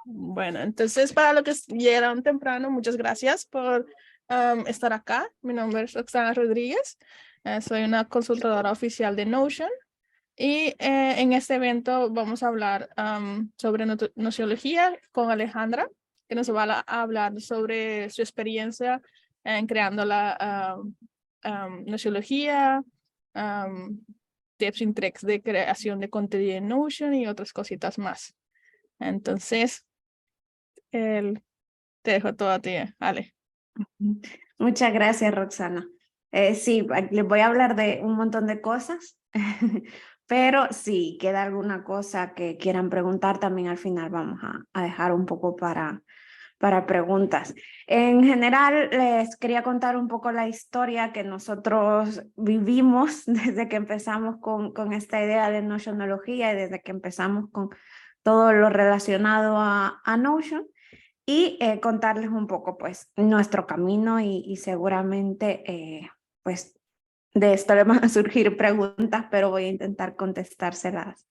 Bueno, entonces para los que llegaron temprano, muchas gracias por estar acá. Mi nombre es Roxana Rodríguez. Soy una consultora oficial de Notion. Y en este evento vamos a hablar sobre nociología con Alejandra, que nos va a hablar sobre su experiencia en creando la nociología, um, tips y tricks de creación de contenido en Notion y otras cositas más. Entonces, te dejo todo a ti, Ale. Muchas gracias, Roxana. Sí, les voy a hablar de un montón de cosas, pero si queda alguna cosa que quieran preguntar, también al final vamos a dejar un poco para preguntas. En general, les quería contar un poco la historia que nosotros vivimos desde que empezamos con esta idea de Notionología y desde que empezamos con todo lo relacionado a Notion. Y contarles un poco pues nuestro camino y seguramente pues de esto le van a surgir preguntas, pero voy a intentar contestárselas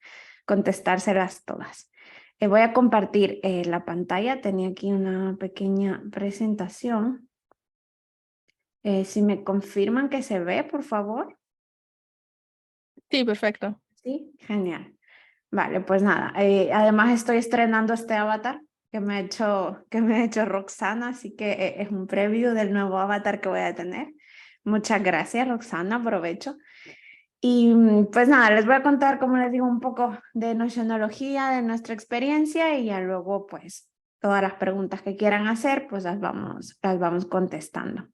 todas. Voy a compartir la pantalla, tenía aquí una pequeña presentación. Si me confirman que se ve, por favor. Sí, perfecto. Sí, genial. Vale, pues nada, además estoy estrenando este avatar que me ha hecho Roxana, así que es un preview del nuevo avatar que voy a tener. Muchas gracias, Roxana, aprovecho. Y pues nada, les voy a contar, como les digo, un poco de nocionología, de nuestra experiencia y ya luego pues todas las preguntas que quieran hacer, pues las vamos contestando.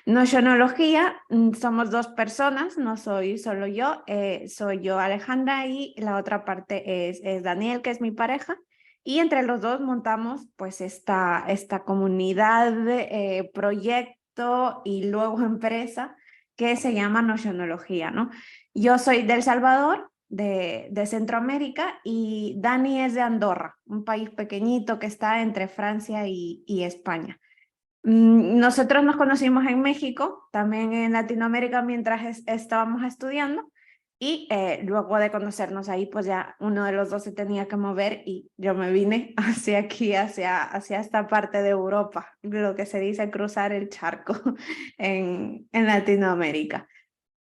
Nocionología, somos dos personas, no soy solo yo, soy yo Alejandra y la otra parte es Daniel, que es mi pareja, y entre los dos montamos pues esta comunidad, proyecto y luego empresa que se llama Nocionología, ¿no? Yo soy de El Salvador, de Centroamérica, y Dani es de Andorra, un país pequeñito que está entre Francia y España. Nosotros nos conocimos en México, también en Latinoamérica mientras estábamos estudiando y luego de conocernos ahí pues ya uno de los dos se tenía que mover y yo me vine hacia aquí, hacia esta parte de Europa, lo que se dice cruzar el charco en Latinoamérica.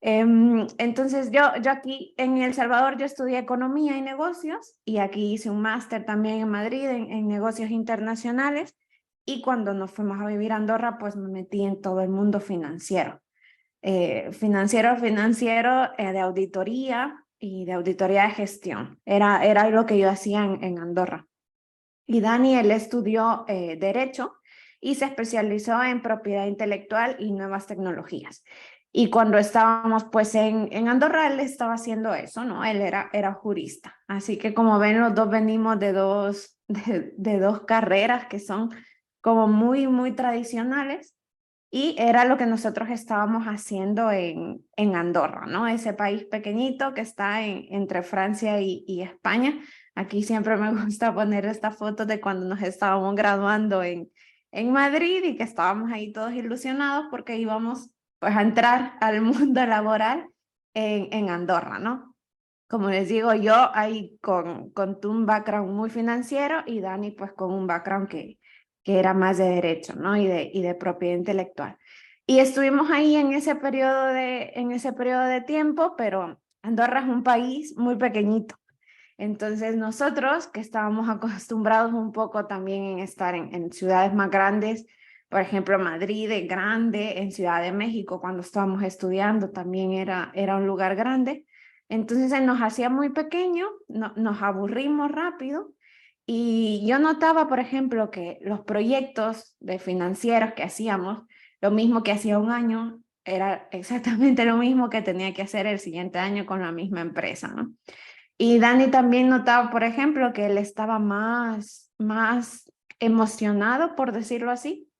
Entonces yo aquí en El Salvador yo estudié economía y negocios y aquí hice un máster también en Madrid en negocios internacionales. Y cuando nos fuimos a vivir a Andorra, pues me metí en todo el mundo financiero. Financiero de auditoría y de auditoría de gestión. Era lo que yo hacía en Andorra. Y Dani, él estudió Derecho y se especializó en propiedad intelectual y nuevas tecnologías. Y cuando estábamos pues en Andorra, él estaba haciendo eso, ¿no? Él era jurista. Así que como ven, los dos venimos de dos carreras que son como muy tradicionales y era lo que nosotros estábamos haciendo en Andorra, ¿no? Ese país pequeñito que está entre Francia y España. Aquí siempre me gusta poner esta foto de cuando nos estábamos graduando en Madrid y que estábamos ahí todos ilusionados porque íbamos pues a entrar al mundo laboral en Andorra, ¿no? Como les digo, yo ahí con un background muy financiero y Dani pues con un background que era más de derecho, ¿no? Y de propiedad intelectual. Y estuvimos ahí en ese periodo de tiempo, pero Andorra es un país muy pequeñito. Entonces nosotros que estábamos acostumbrados un poco también en estar en ciudades más grandes, por ejemplo Madrid es grande, en Ciudad de México cuando estábamos estudiando también era un lugar grande, entonces se nos hacía muy pequeño, nos aburrimos rápido y yo notaba por ejemplo que los proyectos de financieros que hacíamos, lo mismo que hacía un año, era exactamente lo mismo que tenía que hacer el siguiente año con la misma empresa, ¿no? Y Dani también notaba, por ejemplo, que él estaba más emocionado, por decirlo así,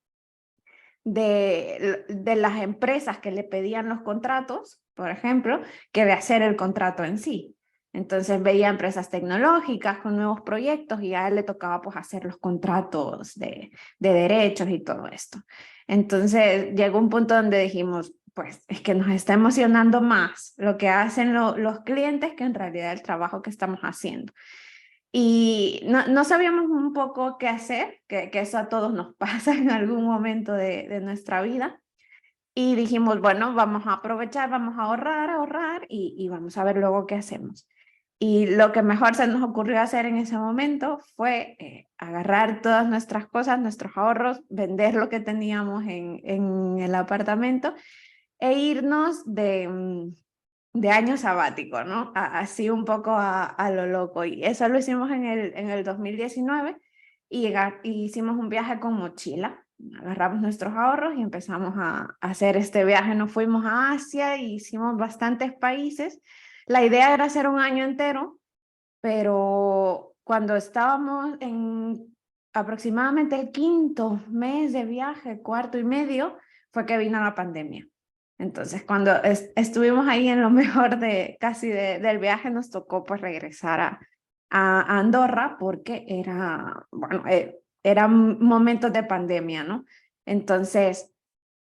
de las empresas que le pedían los contratos, por ejemplo, que de hacer el contrato en sí. Entonces veía empresas tecnológicas con nuevos proyectos y a él le tocaba pues hacer los contratos de derechos y todo esto. Entonces llegó un punto donde dijimos, pues es que nos está emocionando más lo que hacen los clientes que en realidad el trabajo que estamos haciendo. y no sabíamos un poco qué hacer, que eso a todos nos pasa en algún momento de nuestra vida. Y dijimos, bueno, vamos a aprovechar, vamos a ahorrar y vamos a ver luego qué hacemos. Y lo que mejor se nos ocurrió hacer en ese momento fue agarrar todas nuestras cosas, nuestros ahorros, vender lo que teníamos en el apartamento e irnos de año sabático, ¿no? Así un poco a lo loco. Y eso lo hicimos en el 2019 y hicimos un viaje con mochila. Agarramos nuestros ahorros y empezamos a hacer este viaje. Nos fuimos a Asia y hicimos bastantes países. La idea era hacer un año entero, pero cuando estábamos en aproximadamente el quinto mes de viaje, cuarto y medio, fue que vino la pandemia. Entonces, cuando estuvimos ahí en lo mejor casi del viaje, nos tocó pues regresar a Andorra porque bueno, eran momentos de pandemia, ¿no? Entonces,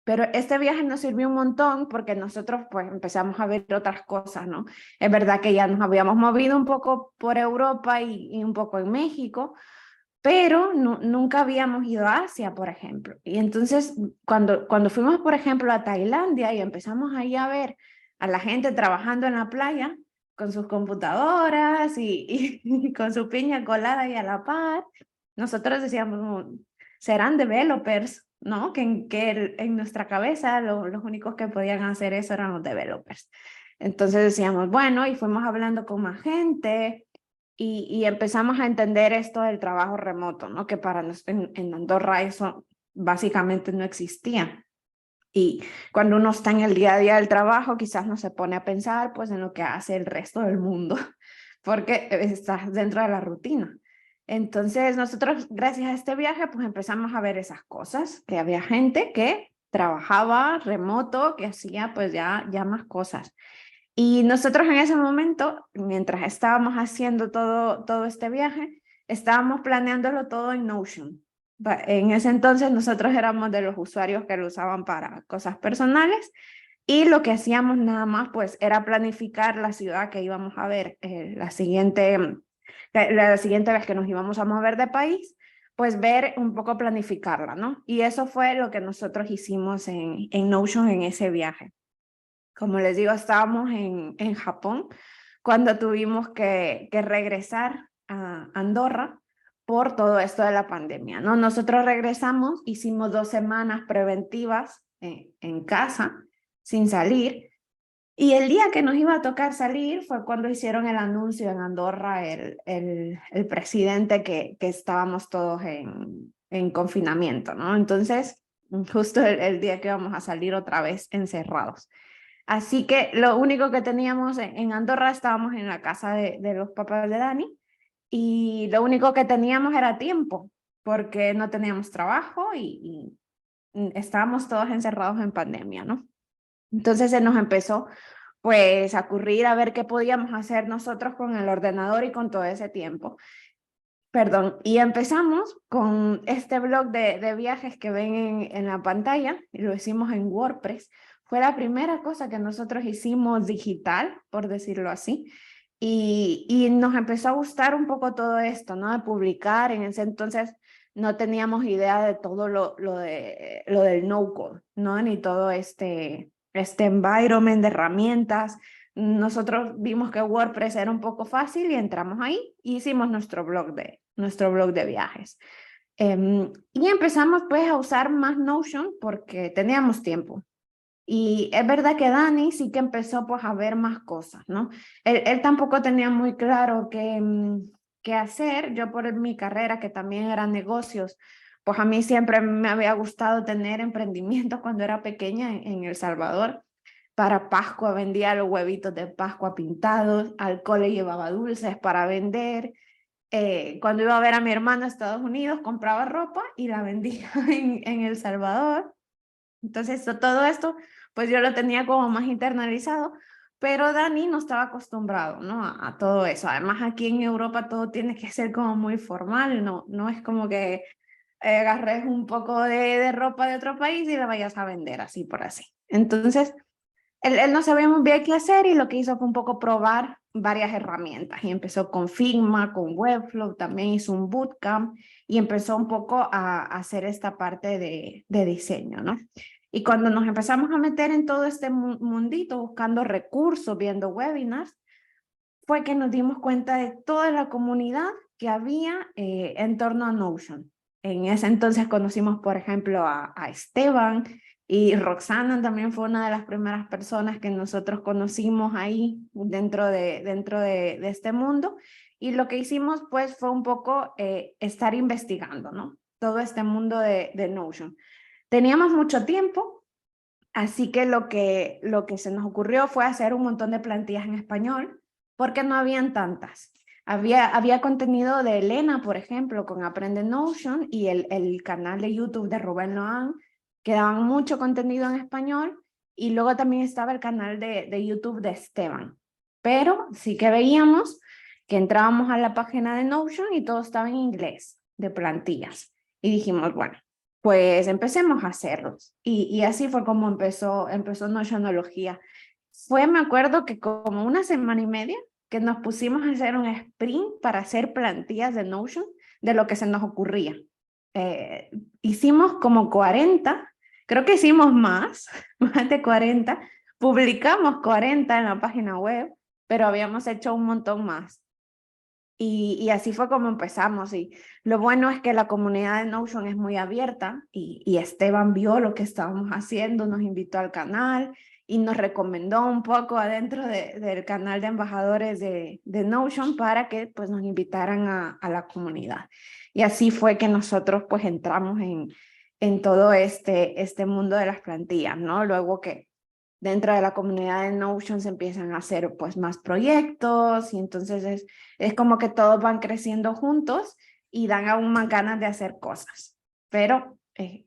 pero este viaje nos sirvió un montón porque nosotros pues empezamos a ver otras cosas, ¿no? Es verdad que ya nos habíamos movido un poco por Europa y un poco en México, pero nunca habíamos ido a Asia, por ejemplo. Y entonces, cuando fuimos, por ejemplo, a Tailandia y empezamos ahí a ver a la gente trabajando en la playa con sus computadoras y con su piña colada y a la par, nosotros decíamos, serán developers, ¿no? Que en nuestra cabeza los únicos que podían hacer eso eran los developers. Entonces decíamos, bueno, y fuimos hablando con más gente, y empezamos a entender esto del trabajo remoto, ¿no? Que para nosotros en Andorra eso básicamente no existía. Y cuando uno está en el día a día del trabajo, quizás no se pone a pensar pues en lo que hace el resto del mundo, porque estás dentro de la rutina. Entonces nosotros, gracias a este viaje, pues empezamos a ver esas cosas, que había gente que trabajaba remoto, que hacía pues ya más cosas. Y nosotros en ese momento, mientras estábamos haciendo todo este viaje, estábamos planeándolo todo en Notion. En ese entonces nosotros éramos de los usuarios que lo usaban para cosas personales y lo que hacíamos nada más pues era planificar la ciudad que íbamos a ver la siguiente vez que nos íbamos a mover de país, pues ver un poco planificarla, ¿no? Y eso fue lo que nosotros hicimos en Notion en ese viaje. Como les digo, estábamos en Japón cuando tuvimos que regresar a Andorra por todo esto de la pandemia, ¿no? Nosotros regresamos, hicimos 2 semanas preventivas en casa, sin salir, y el día que nos iba a tocar salir fue cuando hicieron el anuncio en Andorra, el presidente que estábamos todos en confinamiento, ¿no? Entonces, justo el día que íbamos a salir otra vez encerrados. Así que lo único que teníamos en Andorra, estábamos en la casa de los papás de Dani y lo único que teníamos era tiempo porque no teníamos trabajo y estábamos todos encerrados en pandemia, ¿no? Entonces se nos empezó pues a ocurrir a ver qué podíamos hacer nosotros con el ordenador y con todo ese tiempo. Perdón, y empezamos con este blog de viajes que ven en la pantalla, y lo hicimos en WordPress. Fue la primera cosa que nosotros hicimos digital, por decirlo así, y nos empezó a gustar un poco todo esto, ¿no? De publicar. En ese entonces no teníamos idea de todo lo del no-code, ¿no? Ni todo este environment de herramientas. Nosotros vimos que WordPress era un poco fácil y entramos ahí y hicimos nuestro blog de viajes. Y empezamos pues a usar más Notion porque teníamos tiempo. Y es verdad que Dani sí que empezó pues a ver más cosas, ¿no? Él tampoco tenía muy claro qué hacer. Yo por mi carrera, que también era negocios, pues a mí siempre me había gustado tener emprendimientos cuando era pequeña en El Salvador. Para Pascua vendía los huevitos de Pascua pintados, al cole llevaba dulces para vender. Cuando iba a ver a mi hermano a Estados Unidos, compraba ropa y la vendía en El Salvador. Entonces, todo esto, pues yo lo tenía como más internalizado, pero Dani no estaba acostumbrado, ¿no? A todo eso. Además, aquí en Europa todo tiene que ser como muy formal, no es como que agarres un poco de ropa de otro país y la vayas a vender así por así. Entonces, él no sabía muy bien qué hacer y lo que hizo fue un poco probar varias herramientas y empezó con Figma, con Webflow, también hizo un bootcamp y empezó un poco a hacer esta parte de diseño, ¿no? Y cuando nos empezamos a meter en todo este mundito, buscando recursos, viendo webinars, fue que nos dimos cuenta de toda la comunidad que había en torno a Notion. En ese entonces conocimos, por ejemplo, a Esteban, y Roxana también fue una de las primeras personas que nosotros conocimos ahí dentro de este mundo. Y lo que hicimos pues fue un poco estar investigando, ¿no? Todo este mundo de Notion. Teníamos mucho tiempo, así que lo que se nos ocurrió fue hacer un montón de plantillas en español, porque no habían tantas. Había contenido de Elena, por ejemplo, con Aprende Notion, y el canal de YouTube de Rubén Loan, que daban mucho contenido en español, y luego también estaba el canal de YouTube de Esteban. Pero sí que veíamos que entrábamos a la página de Notion y todo estaba en inglés, de plantillas. Y dijimos, bueno, pues empecemos a hacerlos. Y así fue como empezó Notionología. Fue, me acuerdo que como una semana y media que nos pusimos a hacer un sprint para hacer plantillas de Notion de lo que se nos ocurría. Hicimos como 40, creo que hicimos más, más de 40, publicamos 40 en la página web, pero habíamos hecho un montón más. Y así fue como empezamos. Y lo bueno es que la comunidad de Notion es muy abierta y Esteban vio lo que estábamos haciendo, nos invitó al canal y nos recomendó un poco adentro del canal de embajadores de Notion para que pues nos invitaran a la comunidad. Y así fue que nosotros pues entramos en todo este mundo de las plantillas, ¿no? Luego que dentro de la comunidad de Notion se empiezan a hacer pues más proyectos y entonces es como que todos van creciendo juntos y dan aún más ganas de hacer cosas. Pero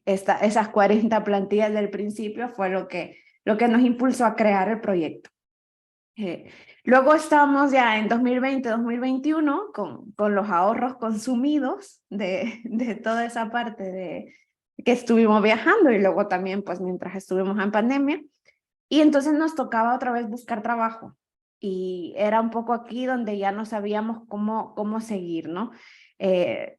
esas 40 plantillas del principio fue lo que nos impulsó a crear el proyecto. Luego estamos ya en 2020-2021 con los ahorros consumidos de toda esa parte de que estuvimos viajando y luego también pues mientras estuvimos en pandemia. Y entonces nos tocaba otra vez buscar trabajo y era un poco aquí donde ya no sabíamos cómo seguir, ¿no?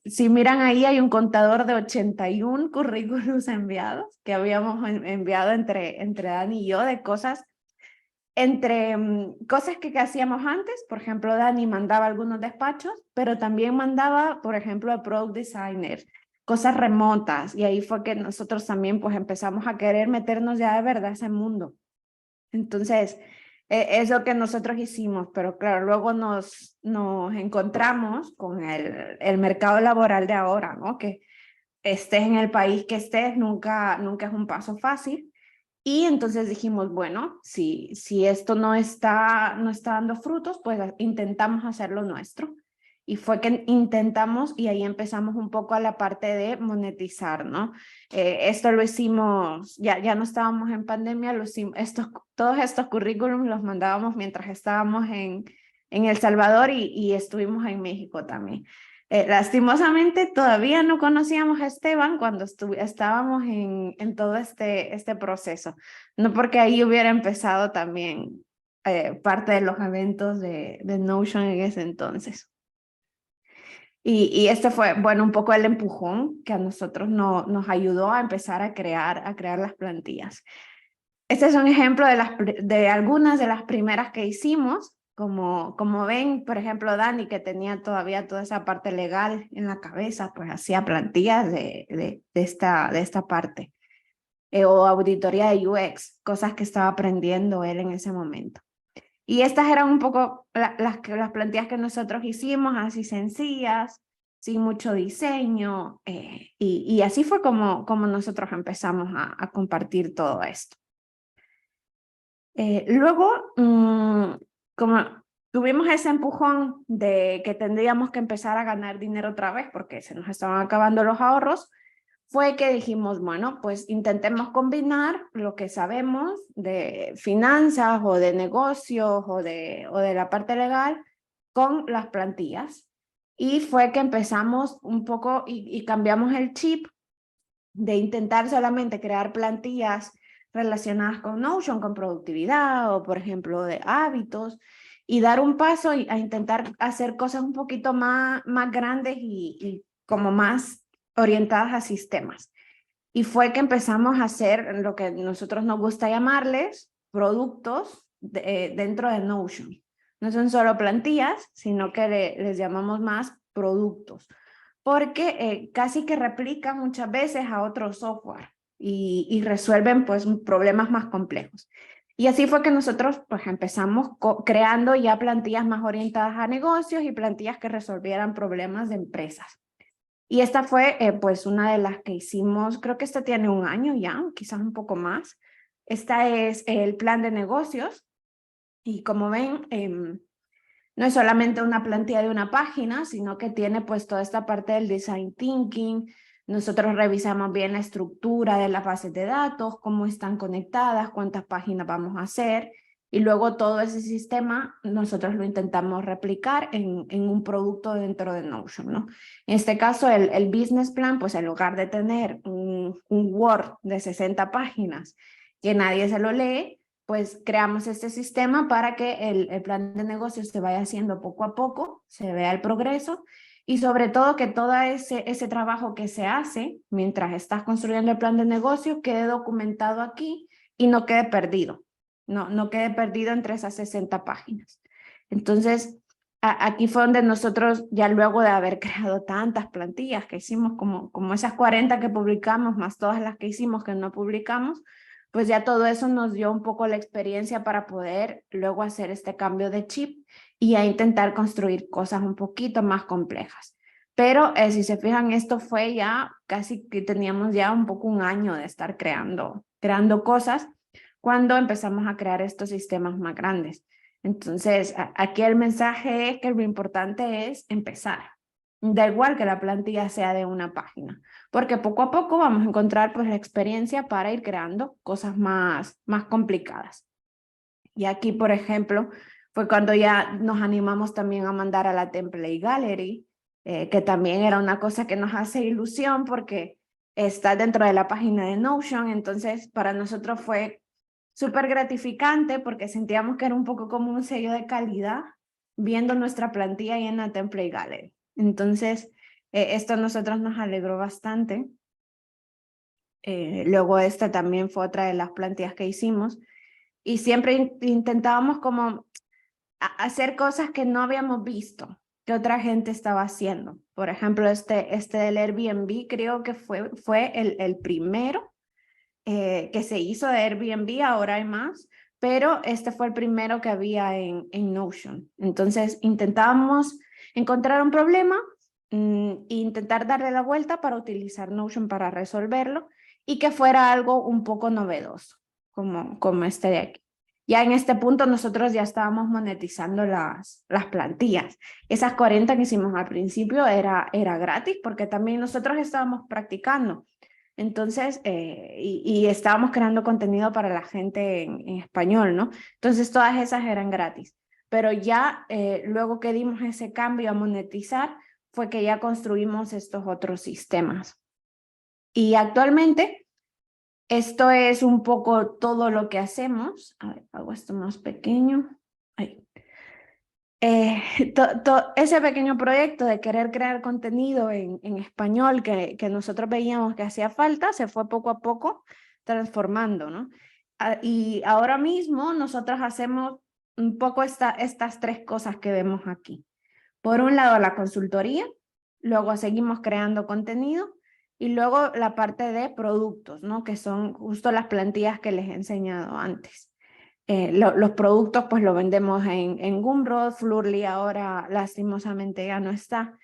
Si miran ahí hay un contador de 81 currículums enviados que habíamos enviado entre Dani y yo de cosas, cosas que hacíamos antes. Por ejemplo, Dani mandaba algunos despachos, pero también mandaba, por ejemplo, a Product Designer, cosas remotas, y ahí fue que nosotros también pues empezamos a querer meternos ya de verdad a ese mundo. Entonces, es lo que nosotros hicimos, pero claro, luego nos encontramos con el mercado laboral de ahora, ¿no? Que estés en el país que estés, nunca es un paso fácil. Y entonces dijimos, bueno, si esto no está dando frutos, pues intentamos hacerlo nuestro. Y fue que intentamos y ahí empezamos un poco a la parte de monetizar, ¿no? Esto lo hicimos, ya no estábamos en pandemia, lo hicimos, todos estos currículums los mandábamos mientras estábamos en El Salvador y estuvimos en México también. Lastimosamente todavía no conocíamos a Esteban cuando estábamos en todo este proceso, no porque ahí hubiera empezado también parte de los eventos de Notion en ese entonces. Y este fue, bueno, un poco el empujón que a nosotros nos ayudó a empezar a crear las plantillas. Este es un ejemplo de algunas de las primeras que hicimos. Como ven, por ejemplo, Dani, que tenía todavía toda esa parte legal en la cabeza, pues hacía plantillas de esta parte. O auditoría de UX, cosas que estaba aprendiendo él en ese momento. Y estas eran un poco las plantillas que nosotros hicimos, así sencillas, sin mucho diseño, y así fue como nosotros empezamos a compartir todo esto. Luego, como tuvimos ese empujón de que tendríamos que empezar a ganar dinero otra vez porque se nos estaban acabando los ahorros, fue que dijimos, bueno, pues intentemos combinar lo que sabemos de finanzas o de negocios o de la parte legal con las plantillas. Y fue que empezamos un poco y cambiamos el chip de intentar solamente crear plantillas relacionadas con Notion, con productividad o por ejemplo de hábitos, y dar un paso a intentar hacer cosas un poquito más grandes y como más orientadas a sistemas. Y fue que empezamos a hacer lo que nosotros nos gusta llamarles productos dentro de Notion. No son solo plantillas, sino que les llamamos más productos, porque casi que replican muchas veces a otro software y resuelven pues problemas más complejos. Y así fue que nosotros pues empezamos creando ya plantillas más orientadas a negocios y plantillas que resolvieran problemas de empresas. Y esta fue pues una de las que hicimos, creo que esta tiene un año ya, quizás un poco más. Esta es el plan de negocios y como ven, no es solamente una plantilla de una página, sino que tiene pues toda esta parte del design thinking. Nosotros revisamos bien la estructura de las bases de datos, cómo están conectadas, cuántas páginas vamos a hacer. Y luego todo ese sistema nosotros lo intentamos replicar en un producto dentro de Notion, ¿no? En este caso, el business plan, pues en lugar de tener un Word de 60 páginas que nadie se lo lee, pues creamos este sistema para que el plan de negocios se vaya haciendo poco a poco, se vea el progreso y sobre todo que todo ese trabajo que se hace mientras estás construyendo el plan de negocio quede documentado aquí y no quede perdido. No quede perdido entre esas 60 páginas. Entonces, aquí fue donde nosotros, ya luego de haber creado tantas plantillas que hicimos, como esas 40 que publicamos, más todas las que hicimos que no publicamos, pues ya todo eso nos dio un poco la experiencia para poder luego hacer este cambio de chip y a intentar construir cosas un poquito más complejas. Pero si se fijan, esto fue ya casi que teníamos ya un poco un año de estar creando cosas cuando empezamos a crear estos sistemas más grandes. Entonces, aquí el mensaje es que lo importante es empezar. Da igual que la plantilla sea de una página, porque poco a poco vamos a encontrar pues la experiencia para ir creando cosas más complicadas. Y aquí, por ejemplo, fue cuando ya nos animamos también a mandar a la Template Gallery, que también era una cosa que nos hace ilusión porque está dentro de la página de Notion. Entonces, para nosotros fue súper gratificante porque sentíamos que era un poco como un sello de calidad viendo nuestra plantilla ahí en la Template Gallery. Entonces, esto a nosotros nos alegró bastante. Luego esta también fue otra de las plantillas que hicimos y siempre intentábamos como hacer cosas que no habíamos visto, que otra gente estaba haciendo. Por ejemplo, este del Airbnb creo que fue el primero que se hizo de Airbnb, ahora hay más, pero este fue el primero que había en Notion. Entonces intentábamos encontrar un problema e intentar darle la vuelta para utilizar Notion para resolverlo y que fuera algo un poco novedoso, como este de aquí. Ya en este punto nosotros ya estábamos monetizando las plantillas. Esas 40 que hicimos al principio era gratis porque también nosotros estábamos practicando. Entonces, y estábamos creando contenido para la gente en español, ¿no? Entonces, todas esas eran gratis. Pero ya luego que dimos ese cambio a monetizar, fue que ya construimos estos otros sistemas. Y actualmente, esto es un poco todo lo que hacemos. A ver, hago esto más pequeño. Ahí. Ese pequeño proyecto de querer crear contenido en español que nosotros veíamos que hacía falta, se fue poco a poco transformando, ¿no? Y ahora mismo nosotros hacemos un poco estas tres cosas que vemos aquí. Por un lado, la consultoría, luego seguimos creando contenido y luego la parte de productos, ¿no? Que son justo las plantillas que les he enseñado antes. Los productos pues los vendemos en Gumroad, Fluidly ahora lastimosamente ya no está.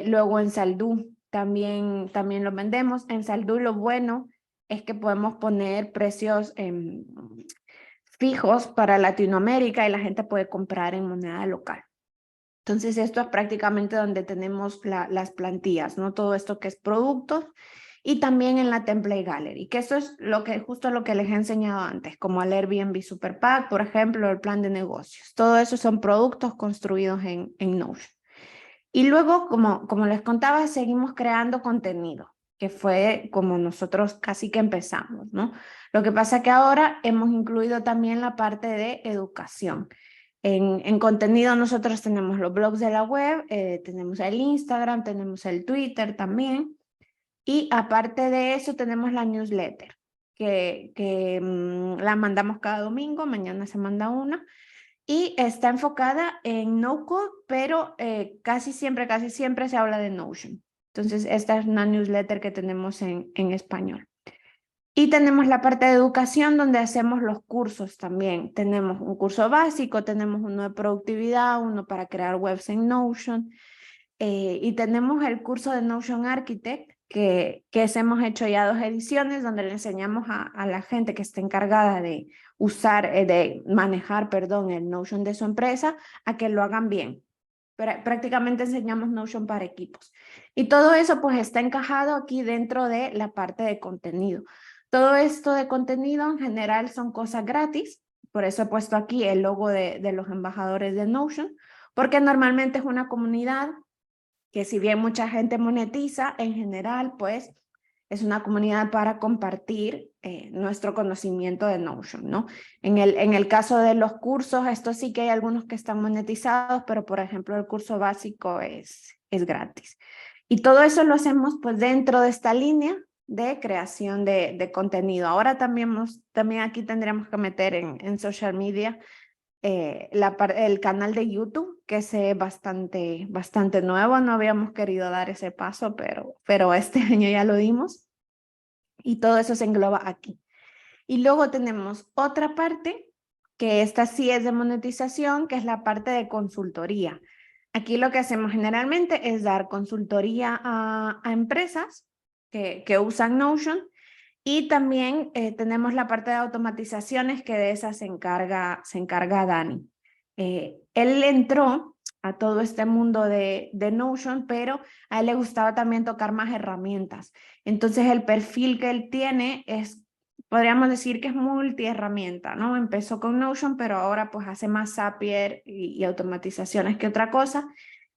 Luego en Saldú también los vendemos. En Saldú lo bueno es que podemos poner precios fijos para Latinoamérica y la gente puede comprar en moneda local. Entonces esto es prácticamente donde tenemos las plantillas, ¿no? Todo esto que es productos. Y también en la Template Gallery, que eso es justo lo que les he enseñado antes, como el Airbnb Super Pack, por ejemplo, el plan de negocios. Todo eso son productos construidos en Notion. Y luego, como les contaba, seguimos creando contenido, que fue como nosotros casi que empezamos, ¿no? Lo que pasa que ahora hemos incluido también la parte de educación. En contenido nosotros tenemos los blogs de la web, tenemos el Instagram, tenemos el Twitter también. Y aparte de eso tenemos la newsletter, que la mandamos cada domingo, mañana se manda una. Y está enfocada en no-code, pero casi siempre se habla de Notion. Entonces, esta es una newsletter que tenemos en español. Y tenemos la parte de educación donde hacemos los cursos también. Tenemos un curso básico, tenemos uno de productividad, uno para crear webs en Notion. Y tenemos el curso de Notion Architect, que hemos hecho ya 2 ediciones, donde le enseñamos a la gente que está encargada de usar, de manejar, perdón, el Notion de su empresa, a que lo hagan bien. Prácticamente enseñamos Notion para equipos. Y todo eso pues está encajado aquí dentro de la parte de contenido. Todo esto de contenido en general son cosas gratis, por eso he puesto aquí el logo de los embajadores de Notion, porque normalmente es una comunidad que si bien mucha gente monetiza, en general, pues es una comunidad para compartir nuestro conocimiento de Notion, ¿no? En el caso de los cursos, esto sí que hay algunos que están monetizados, pero por ejemplo el curso básico es gratis. Y todo eso lo hacemos pues dentro de esta línea de creación de contenido. Ahora también aquí tendríamos que meter en social media el canal de YouTube, que es bastante nuevo. No habíamos querido dar ese paso, pero este año ya lo dimos. Y todo eso se engloba aquí. Y luego tenemos otra parte, que esta sí es de monetización, que es la parte de consultoría. Aquí lo que hacemos generalmente es dar consultoría a empresas que usan Notion. Y también tenemos la parte de automatizaciones, que de esa se encarga Dani. Él entró a todo este mundo de Notion, pero a él le gustaba también tocar más herramientas. Entonces el perfil que él tiene podríamos decir que es multiherramienta, ¿no? Empezó con Notion, pero ahora pues hace más Zapier y automatizaciones que otra cosa.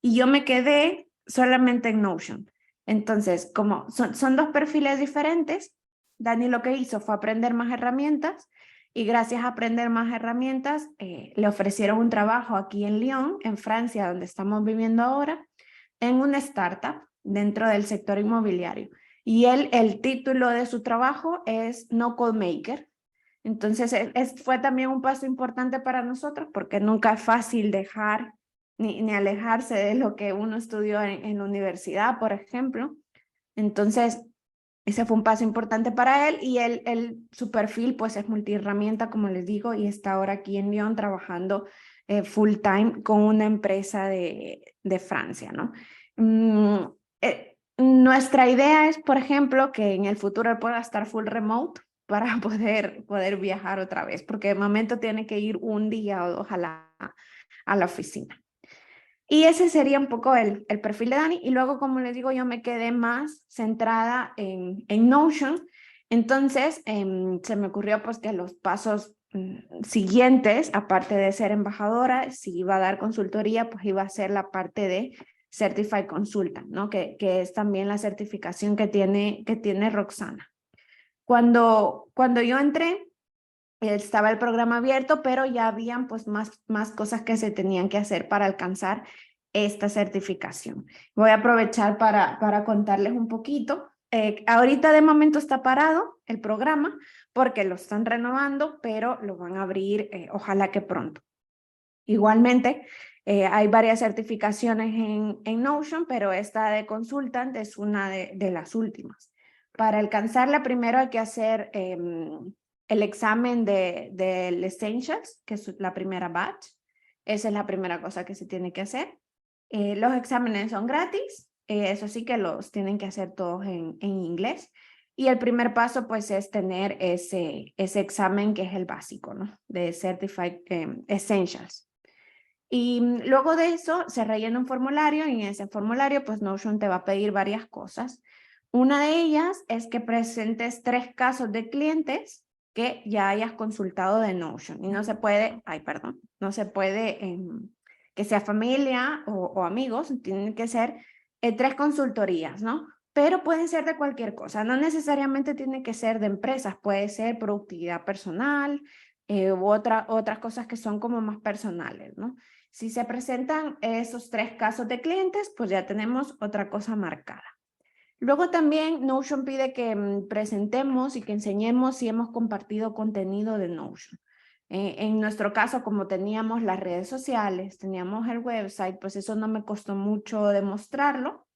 Y yo me quedé solamente en Notion. Entonces, como son 2 perfiles diferentes, Dani lo que hizo fue aprender más herramientas, y gracias a aprender más herramientas le ofrecieron un trabajo aquí en Lyon, en Francia, donde estamos viviendo ahora, en una startup dentro del sector inmobiliario. Y el título de su trabajo es No Code Maker. Entonces fue también un paso importante para nosotros, porque nunca es fácil dejar ni alejarse de lo que uno estudió en la universidad, por ejemplo. Entonces, ese fue un paso importante para él, y su perfil pues es multiherramienta, como les digo, y está ahora aquí en Lyon trabajando full time con una empresa de Francia, ¿no? Nuestra idea es, por ejemplo, que en el futuro él pueda estar full remote para poder viajar otra vez, porque de momento tiene que ir un día o 2 a la oficina. Y ese sería un poco el perfil de Dani. Y luego, como les digo, yo me quedé más centrada en Notion. Entonces, se me ocurrió pues que los pasos siguientes, aparte de ser embajadora, si iba a dar consultoría, pues iba a ser la parte de Certified Consultant, ¿no? Que es también la certificación que tiene Roxana. Cuando yo entré, estaba el programa abierto, pero ya habían pues más cosas que se tenían que hacer para alcanzar esta certificación. Voy a aprovechar para contarles un poquito. Ahorita de momento está parado el programa porque lo están renovando, pero lo van a abrir ojalá que pronto. Igualmente, hay varias certificaciones en Notion, pero esta de Consultant es una de las últimas. Para alcanzarla, primero hay que hacer el examen del Essentials, que es la primera batch. Esa es la primera cosa que se tiene que hacer. Los exámenes son gratis, eso sí que los tienen que hacer todos en inglés. Y el primer paso pues es tener ese examen que es el básico, ¿no? De Certified Essentials. Y luego de eso se rellena un formulario, y en ese formulario pues Notion te va a pedir varias cosas. Una de ellas es que presentes 3 casos de clientes que ya hayas consultado de Notion. Y no se puede, no se puede que sea familia o amigos, tienen que ser 3 consultorías, ¿no? Pero pueden ser de cualquier cosa, no necesariamente tiene que ser de empresas, puede ser productividad personal, u otras cosas que son como más personales, ¿no? Si se presentan esos 3 casos de clientes, pues ya tenemos otra cosa marcada. Luego también Notion pide que presentemos y que enseñemos si hemos compartido contenido de Notion. En nuestro caso, como teníamos las redes sociales, teníamos el website, pues eso no me costó mucho demostrarlo,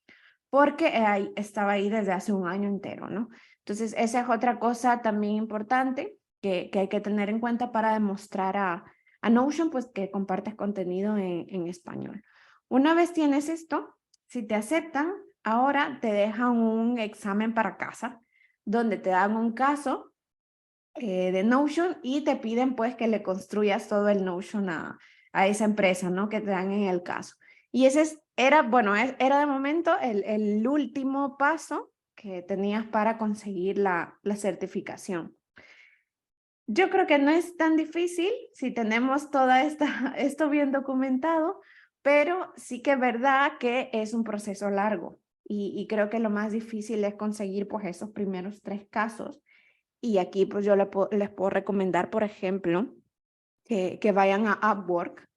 porque estaba ahí desde hace un año entero, ¿no? Entonces, esa es otra cosa también importante que hay que tener en cuenta para demostrar a Notion, pues que compartes contenido en español. Una vez tienes esto, si te aceptan, ahora te dejan un examen para casa, donde te dan un caso de Notion y te piden pues que le construyas todo el Notion a esa empresa, ¿no? Que te dan en el caso. Y ese era de momento el último paso que tenías para conseguir la certificación. Yo creo que no es tan difícil si tenemos esto bien documentado, pero sí que es verdad que es un proceso largo y creo que lo más difícil es conseguir pues esos primeros 3 casos. Y aquí pues yo les puedo recomendar, por ejemplo, que vayan a Upwork,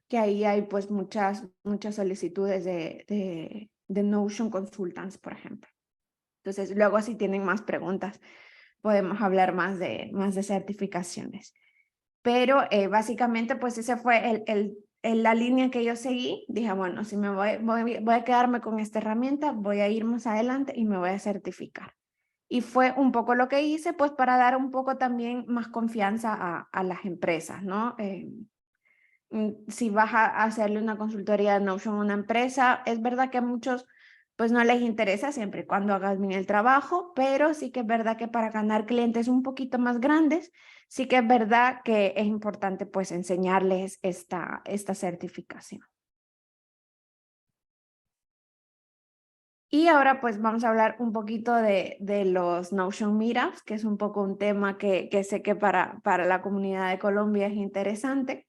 que ahí hay pues muchas solicitudes de Notion Consultants, por ejemplo. Entonces, luego si tienen más preguntas, podemos hablar más de certificaciones. Pero básicamente pues ese fue la línea que yo seguí. Dije, bueno, si me voy a quedarme con esta herramienta, voy a ir más adelante y me voy a certificar. Y fue un poco lo que hice, pues para dar un poco también más confianza a las empresas, ¿no? Si vas a hacerle una consultoría de Notion a una empresa, es verdad que a muchos pues no les interesa siempre y cuando hagas bien el trabajo, pero sí que es verdad que para ganar clientes un poquito más grandes, sí que es verdad que es importante pues enseñarles esta certificación. Y ahora pues vamos a hablar un poquito de los Notion Meetups, que es un poco un tema que sé que para la comunidad de Colombia es interesante.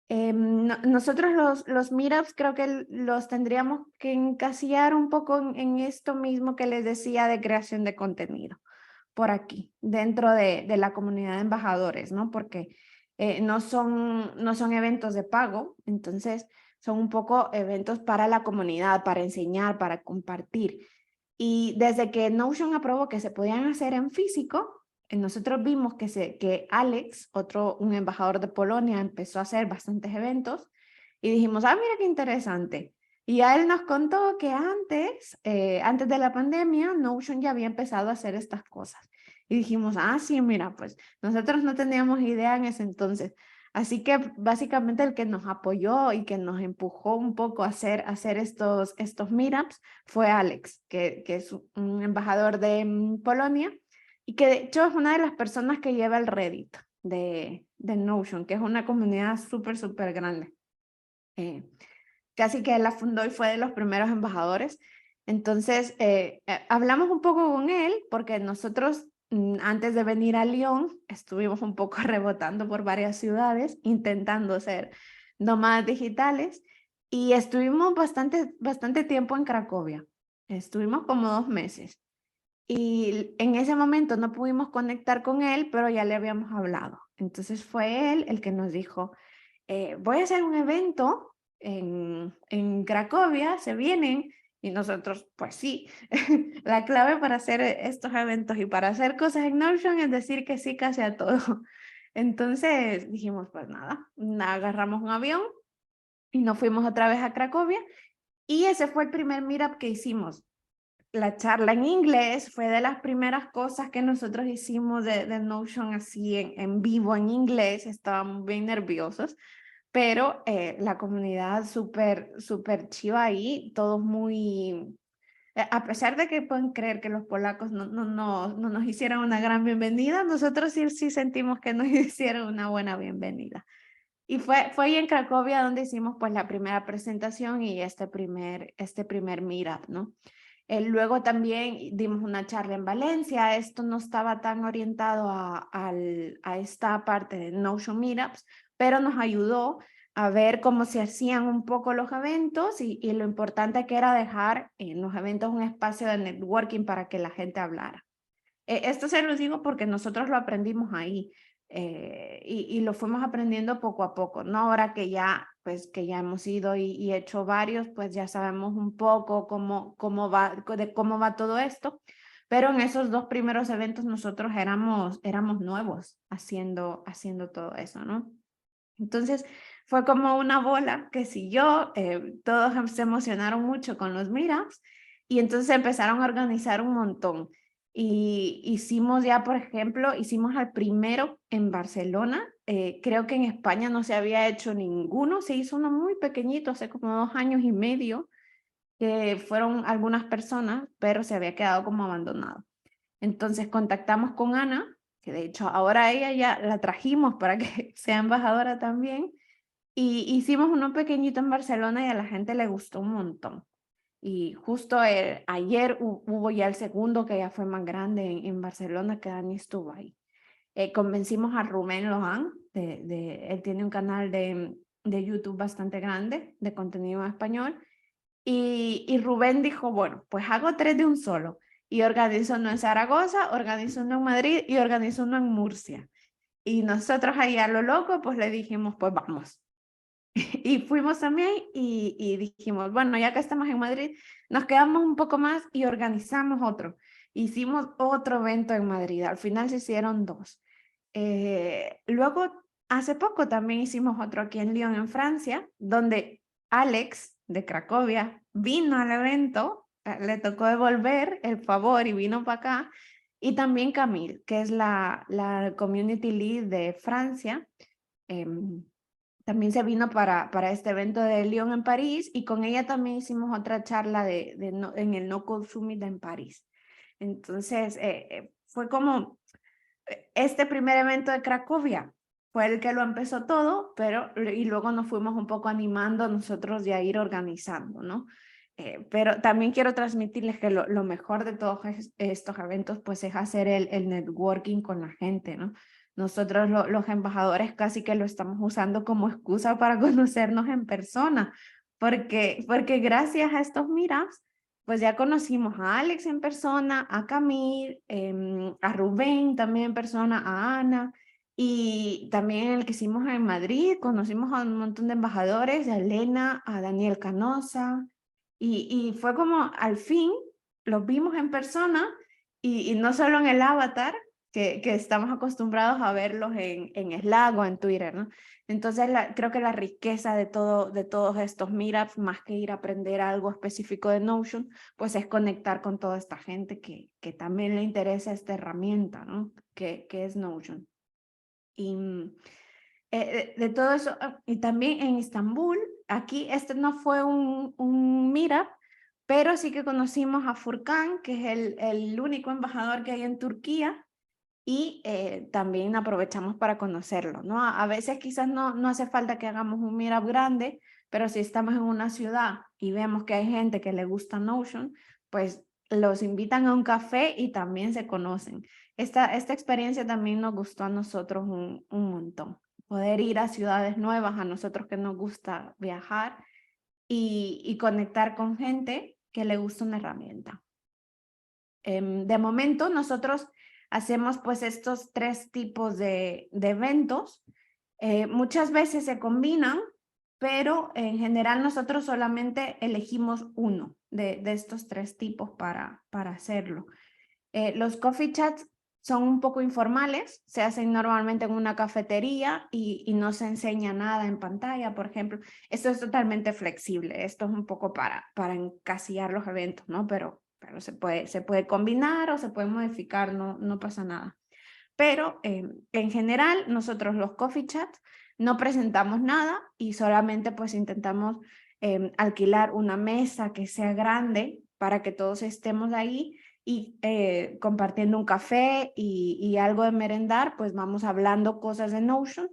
Nosotros los meetups creo que los tendríamos que encasillar un poco en esto mismo que les decía de creación de contenido, por aquí, dentro de la comunidad de embajadores, ¿no? Porque no son eventos de pago, entonces son un poco eventos para la comunidad, para enseñar, para compartir. Y desde que Notion aprobó que se podían hacer en físico, nosotros vimos que Alex, un embajador de Polonia, empezó a hacer bastantes eventos y dijimos, mira qué interesante. Y a él nos contó que antes de la pandemia, Notion ya había empezado a hacer estas cosas. Y dijimos, sí, mira, pues nosotros no teníamos idea en ese entonces. Así que básicamente el que nos apoyó y que nos empujó un poco a hacer estos meetups fue Alex, que es un embajador de Polonia y que de hecho es una de las personas que lleva el Reddit de Notion, que es una comunidad súper grande. Casi que él la fundó y fue de los primeros embajadores. Entonces, hablamos un poco con él porque nosotros antes de venir a Lyon estuvimos un poco rebotando por varias ciudades intentando ser nómadas digitales y estuvimos bastante tiempo en Cracovia. Estuvimos como 2 meses. Y en ese momento no pudimos conectar con él, pero ya le habíamos hablado. Entonces fue él el que nos dijo, voy a hacer un evento en Cracovia, ¿se vienen? Y nosotros, pues sí, la clave para hacer estos eventos y para hacer cosas en Notion es decir que sí casi a todo. Entonces dijimos, pues nada, agarramos un avión y nos fuimos otra vez a Cracovia y ese fue el primer meetup que hicimos. La charla en inglés fue de las primeras cosas que nosotros hicimos de Notion así en vivo en inglés, estábamos bien nerviosos, pero la comunidad súper chiva ahí, todos muy... A pesar de que pueden creer que los polacos no nos hicieron una gran bienvenida, nosotros sí sentimos que nos hicieron una buena bienvenida. Y fue ahí en Cracovia donde hicimos pues la primera presentación y este primer meetup, ¿no? Luego también dimos una charla en Valencia. Esto no estaba tan orientado a esta parte de Notion Meetups, pero nos ayudó a ver cómo se hacían un poco los eventos y lo importante que era dejar en los eventos un espacio de networking para que la gente hablara. Esto se los digo porque nosotros lo aprendimos ahí. y lo fuimos aprendiendo poco a poco, ¿no? Ahora que ya, pues, que ya hemos ido y hecho varios, pues ya sabemos un poco cómo va todo esto. Pero en esos 2 primeros eventos nosotros éramos nuevos haciendo todo eso, ¿no? Entonces fue como una bola que siguió, todos se emocionaron mucho con los meetups y entonces empezaron a organizar un montón. Y hicimos ya, por ejemplo, hicimos el primero en Barcelona. Creo que en España no se había hecho ninguno, se hizo uno muy pequeñito hace como 2 años y medio, que fueron algunas personas, pero se había quedado como abandonado. Entonces contactamos con Ana, que de hecho ahora ella ya la trajimos para que sea embajadora también, y hicimos uno pequeñito en Barcelona y a la gente le gustó un montón. Y justo ayer hubo ya el segundo, que ya fue más grande en Barcelona, que Dani estuvo ahí. Convencimos a Rubén Lohan, él tiene un canal de YouTube bastante grande, de contenido en español, y Rubén dijo, bueno, pues hago 3 de un solo. Y organizo uno en Zaragoza, organizo uno en Madrid y organizo uno en Murcia. Y nosotros ahí a lo loco, pues le dijimos, pues vamos. Y fuimos también y dijimos, bueno, ya que estamos en Madrid, nos quedamos un poco más y organizamos otro. Hicimos otro evento en Madrid, al final se hicieron 2. Luego, hace poco también hicimos otro aquí en Lyon, en Francia, donde Alex de Cracovia vino al evento, le tocó devolver el favor y vino para acá. Y también Camille, que es la Community Lead de Francia, también se vino para este evento de Lyon en París, y con ella también hicimos otra charla en el No Code Summit en París. Entonces, fue como este primer evento de Cracovia, fue el que lo empezó todo, y luego nos fuimos un poco animando nosotros de a ir organizando, ¿no? Pero también quiero transmitirles que lo mejor de todos estos eventos pues es hacer el networking con la gente, ¿no? Nosotros los embajadores casi que lo estamos usando como excusa para conocernos en persona, porque gracias a estos meetups pues ya conocimos a Alex en persona, a Camille, a Rubén también en persona, a Ana, y también el que hicimos en Madrid, conocimos a un montón de embajadores, a Elena, a Daniel Canosa, y fue como al fin los vimos en persona y no solo en el avatar, que estamos acostumbrados a verlos en Slack o en Twitter, ¿no? Entonces creo que la riqueza de todos estos meetups, más que ir a aprender algo específico de Notion, pues es conectar con toda esta gente que también le interesa esta herramienta, ¿no? Que es Notion. Y de todo eso, y también en Estambul, aquí este no fue un meetup, pero sí que conocimos a Furkan, que es el único embajador que hay en Turquía, y también aprovechamos para conocerlo, ¿no? A veces quizás no hace falta que hagamos un meetup grande, pero si estamos en una ciudad y vemos que hay gente que le gusta Notion, pues los invitan a un café y también se conocen. Esta experiencia también nos gustó a nosotros un montón. Poder ir a ciudades nuevas, a nosotros que nos gusta viajar y conectar con gente que le gusta una herramienta. De momento nosotros hacemos pues estos 3 tipos de eventos. Muchas veces se combinan, pero en general nosotros solamente elegimos uno de estos 3 tipos para hacerlo. Los coffee chats son un poco informales, se hacen normalmente en una cafetería y no se enseña nada en pantalla, por ejemplo. Esto es totalmente flexible, esto es un poco para encasillar los eventos, ¿no? Pero se puede combinar o se puede modificar, no pasa nada. Pero en general nosotros los coffee chats no presentamos nada y solamente pues intentamos alquilar una mesa que sea grande para que todos estemos ahí y compartiendo un café y algo de merendar, pues vamos hablando cosas de Notion,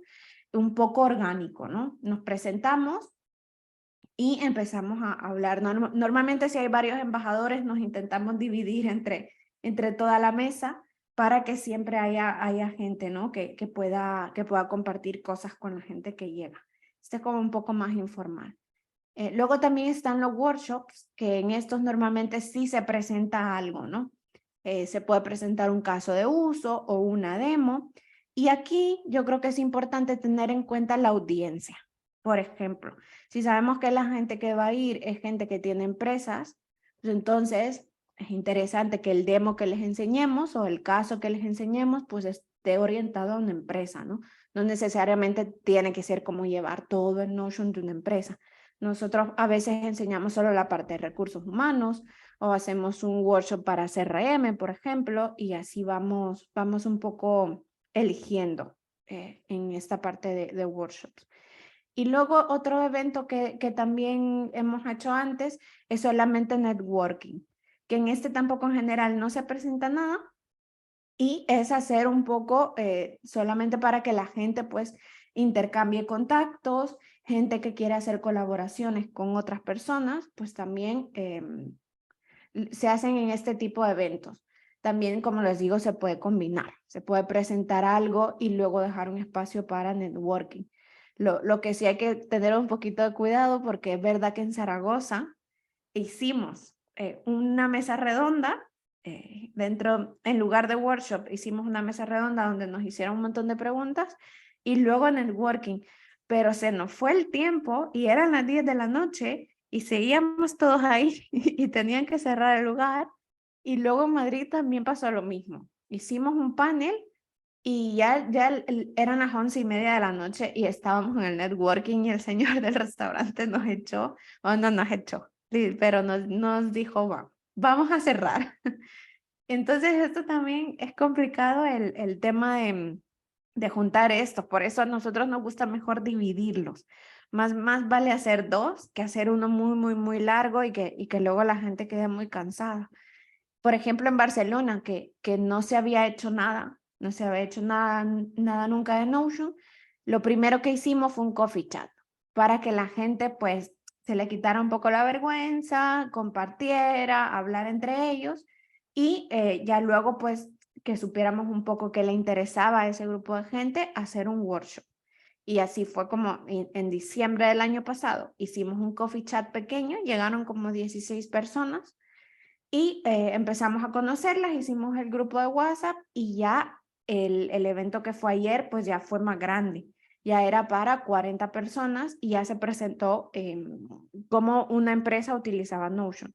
un poco orgánico, ¿no? Nos presentamos y empezamos a hablar. Normalmente si hay varios embajadores nos intentamos dividir entre toda la mesa para que siempre haya gente, ¿no? que pueda compartir cosas con la gente que llega. Este es como un poco más informal. Luego también están los workshops, que en estos normalmente sí se presenta algo, ¿no? Se puede presentar un caso de uso o una demo, Y aquí yo creo que es importante tener en cuenta la audiencia. Por ejemplo, si sabemos que la gente que va a ir es gente que tiene empresas, pues entonces es interesante que el demo que les enseñemos o el caso que les enseñemos pues esté orientado a una empresa, ¿no? No necesariamente tiene que ser como llevar todo el Notion de una empresa. Nosotros a veces enseñamos solo la parte de recursos humanos o hacemos un workshop para CRM, por ejemplo, y así vamos un poco eligiendo en esta parte de workshops. Y luego otro evento que también hemos hecho antes es solamente networking, que en este tampoco en general no se presenta nada y es hacer un poco solamente para que la gente pues intercambie contactos, gente que quiera hacer colaboraciones con otras personas, pues también se hacen en este tipo de eventos. También, como les digo, se puede combinar, se puede presentar algo y luego dejar un espacio para networking. Lo que sí hay que tener un poquito de cuidado porque es verdad que en Zaragoza hicimos una mesa redonda, en lugar de workshop, hicimos una mesa redonda donde nos hicieron un montón de preguntas y luego networking, pero se nos fue el tiempo y eran las 10 de la noche y seguíamos todos ahí y tenían que cerrar el lugar. Y luego en Madrid también pasó lo mismo. Hicimos un panel y ya eran las 11:30 de la noche y estábamos en el networking y el señor del restaurante nos echó, o no nos echó, pero nos dijo, vamos a cerrar. Entonces esto también es complicado el tema de juntar esto, por eso a nosotros nos gusta mejor dividirlos. Más vale hacer dos que hacer uno muy, muy, muy largo y que luego la gente quede muy cansada. Por ejemplo, en Barcelona, que no se había hecho nada, no se había hecho nada nunca de Notion, lo primero que hicimos fue un coffee chat para que la gente pues se le quitara un poco la vergüenza, compartiera, hablar entre ellos y ya luego pues que supiéramos un poco qué le interesaba a ese grupo de gente, hacer un workshop. Y así fue como en diciembre del año pasado hicimos un coffee chat pequeño, llegaron como 16 personas y empezamos a conocerlas, hicimos el grupo de WhatsApp y ya el evento que fue ayer pues ya fue más grande, ya era para 40 personas y ya se presentó cómo una empresa utilizaba Notion.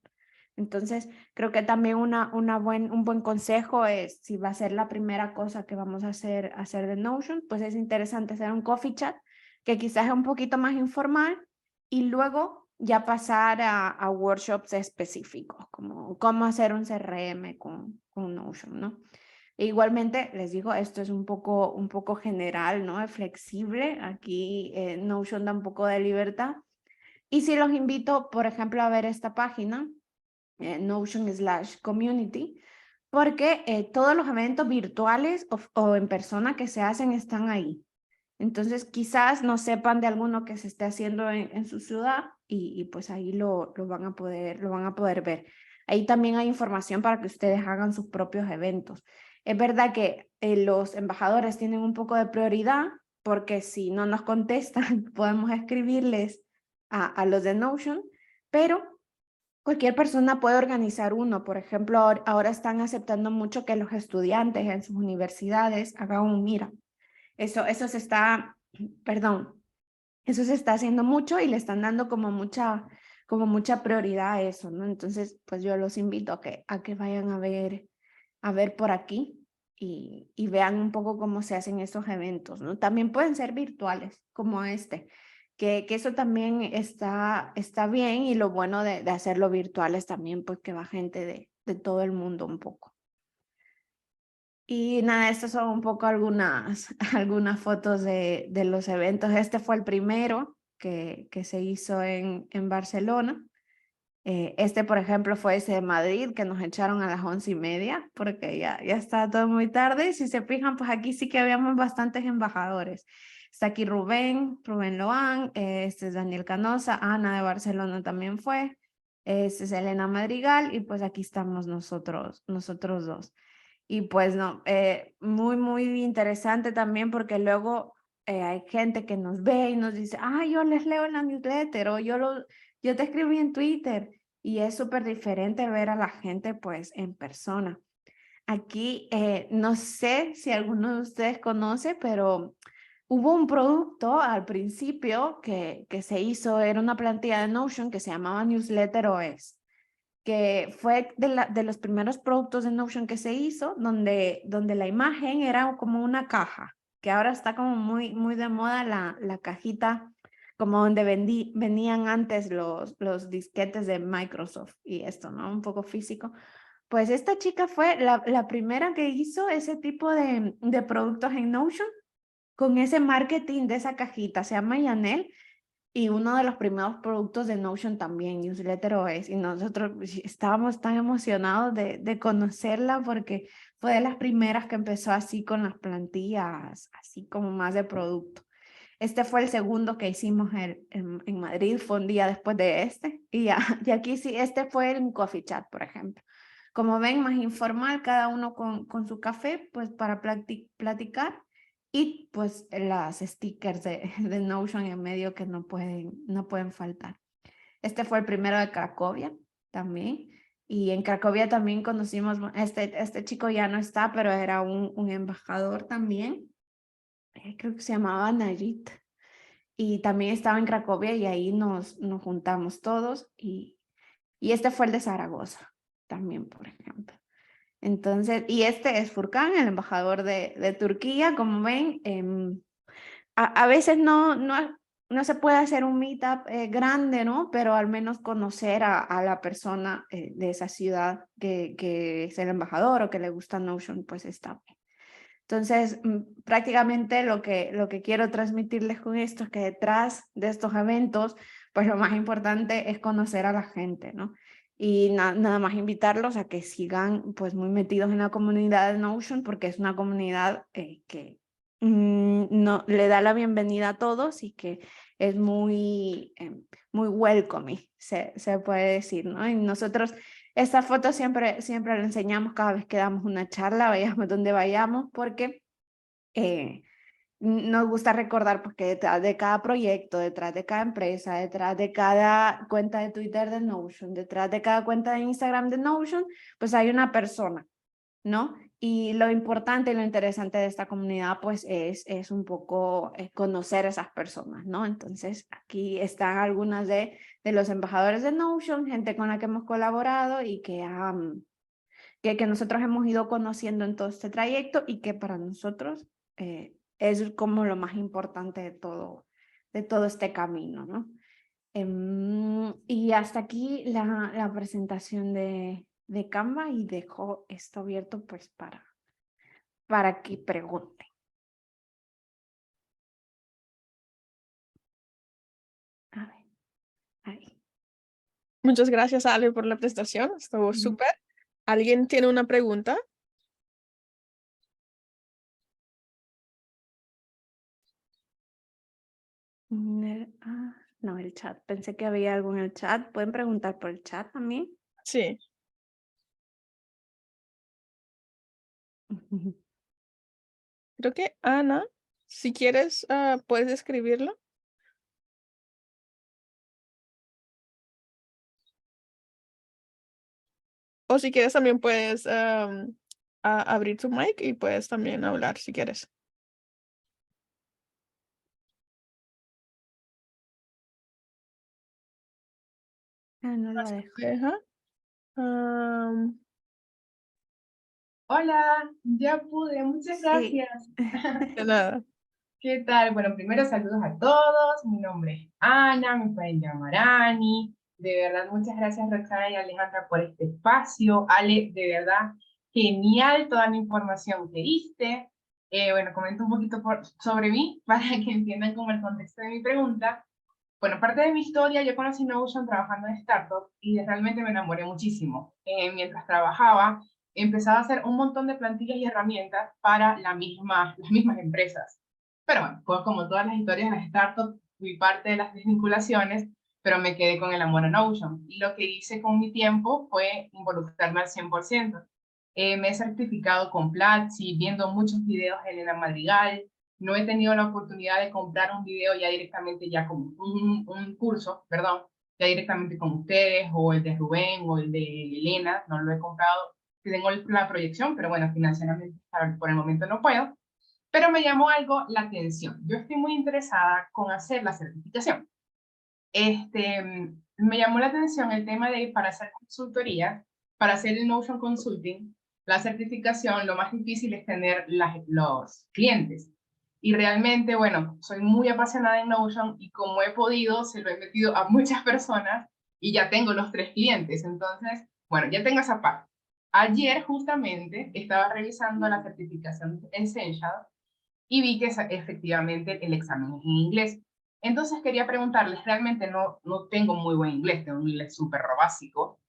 Entonces, creo que también un buen consejo es, si va a ser la primera cosa que vamos a hacer de Notion, pues es interesante hacer un coffee chat, que quizás es un poquito más informal, y luego ya pasar a workshops específicos, como cómo hacer un CRM con Notion, ¿no? E igualmente, les digo, esto es un poco general, ¿no? Es flexible, aquí Notion da un poco de libertad. Y si los invito, por ejemplo, a ver esta página, Notion/community, porque todos los eventos virtuales o en persona que se hacen están ahí. Entonces, quizás no sepan de alguno que se esté haciendo en su ciudad y pues ahí lo van a poder ver. Ahí también hay información para que ustedes hagan sus propios eventos. Es verdad que los embajadores tienen un poco de prioridad porque si no nos contestan, podemos escribirles a los de Notion, pero cualquier persona puede organizar uno. Por ejemplo, ahora están aceptando mucho que los estudiantes en sus universidades hagan un Mira. Eso se está, perdón, eso se está haciendo mucho y le están dando como mucha prioridad a eso, ¿no? Entonces, pues yo los invito a que vayan a ver por aquí y vean un poco cómo se hacen esos eventos, ¿no? También pueden ser virtuales, como este, que eso también está bien y lo bueno de hacerlo virtuales también, pues que va gente de todo el mundo un poco. Y nada, estas son un poco algunas fotos de los eventos. Este fue el primero que se hizo en Barcelona. Este, por ejemplo, fue ese de Madrid, que nos echaron a las 11:30, porque ya estaba todo muy tarde. Si se fijan, pues aquí sí que habíamos bastantes embajadores. Está aquí Rubén Loán, este es Daniel Canosa, Ana de Barcelona también fue, este es Elena Madrigal, y pues aquí estamos nosotros dos. Y pues no, muy, muy interesante también porque luego hay gente que nos ve y nos dice, yo les leo en la newsletter o yo te escribí en Twitter, y es súper diferente ver a la gente pues en persona. aquí no sé si alguno de ustedes conoce, pero hubo un producto al principio que se hizo, era una plantilla de Notion que se llamaba Newsletter OS, que fue de los primeros productos de Notion que se hizo, donde la imagen era como una caja, que ahora está como muy de moda la cajita, como donde venían antes los disquetes de Microsoft y esto, ¿no? Un poco físico. Pues esta chica fue la primera que hizo ese tipo de productos en Notion, con ese marketing de esa cajita. Se llama Yanel, y uno de los primeros productos de Notion también, Newsletter OS, y nosotros estábamos tan emocionados de conocerla porque fue de las primeras que empezó así con las plantillas, así como más de producto. Este fue el segundo que hicimos en Madrid, fue un día después de este, y aquí sí, este fue el Coffee Chat, por ejemplo. Como ven, más informal, cada uno con su café, pues para platicar, y pues las stickers de Notion en medio que no pueden faltar. Este fue el primero de Cracovia también, y en Cracovia también conocimos, este chico ya no está, pero era un embajador también, creo que se llamaba Najit, y también estaba en Cracovia, y ahí nos juntamos todos, y este fue el de Zaragoza también, por ejemplo. Entonces, y este es Furkan, el embajador de Turquía, como ven. A veces no se puede hacer un meetup grande, ¿no? Pero al menos conocer a la persona de esa ciudad que es el embajador o que le gusta Notion, pues está bien. Entonces, prácticamente lo que quiero transmitirles con esto es que detrás de estos eventos, pues lo más importante es conocer a la gente, ¿no? Y nada más invitarlos a que sigan pues muy metidos en la comunidad de Notion, porque es una comunidad que no, le da la bienvenida a todos y que es muy welcoming, se puede decir, ¿no? Y nosotros esta foto siempre la enseñamos cada vez que damos una charla, vayamos donde vayamos, porque nos gusta recordar porque detrás de cada proyecto, detrás de cada empresa, detrás de cada cuenta de Twitter de Notion, detrás de cada cuenta de Instagram de Notion, pues hay una persona, ¿no? Y lo importante y lo interesante de esta comunidad, pues es un poco conocer a esas personas, ¿no? Entonces, aquí están algunas de los embajadores de Notion, gente con la que hemos colaborado y que nosotros hemos ido conociendo en todo este trayecto, y que para nosotros es como lo más importante de todo este camino, ¿no? Y hasta aquí la presentación de Canva, y dejo esto abierto pues para que pregunten. A ver, ahí. Muchas gracias, Ale, por la presentación. Estuvo súper. ¿Alguien tiene una pregunta? No, el chat. Pensé que había algo en el chat. ¿Pueden preguntar por el chat también? Sí. Creo que Ana, si quieres, puedes escribirlo. O si quieres, también puedes abrir tu mic y puedes también hablar si quieres. No lo dejo. Deja. Hola, ya pude, muchas Sí. gracias. De nada. ¿Qué tal? Bueno, primero saludos a todos. Mi nombre es Ana, me pueden llamar Ani. De verdad, muchas gracias Roxana y Alejandra por este espacio. Ale, de verdad, genial toda la información que diste. Bueno, comento un poquito sobre mí para que entiendan como el contexto de mi pregunta. Bueno, parte de mi historia, yo conocí Notion trabajando en startup y realmente me enamoré muchísimo. Mientras trabajaba, empezaba a hacer un montón de plantillas y herramientas para las mismas empresas. Pero bueno, fue como todas las historias de las startups, fui parte de las desvinculaciones, pero me quedé con el amor a Notion. Y lo que hice con mi tiempo fue involucrarme al 100%. Me he certificado con Platzi, viendo muchos videos de Elena Madrigal. No he tenido la oportunidad de comprar un video ya directamente, ya como un curso, perdón, ya directamente con ustedes, o el de Rubén, o el de Elena, no lo he comprado, tengo la proyección, pero bueno, financieramente por el momento no puedo. Pero me llamó algo la atención. Yo estoy muy interesada con hacer la certificación. Me llamó la atención el tema de para hacer consultoría, para hacer el Notion Consulting, la certificación, lo más difícil es tener los clientes. Y realmente, bueno, soy muy apasionada en Notion y como he podido, se lo he metido a muchas personas y ya tengo los 3 clientes. Entonces, bueno, ya tengo esa parte. Ayer justamente estaba revisando la certificación Essential y vi que efectivamente el examen es en inglés. Entonces quería preguntarles, realmente no tengo muy buen inglés, tengo un inglés súper básico,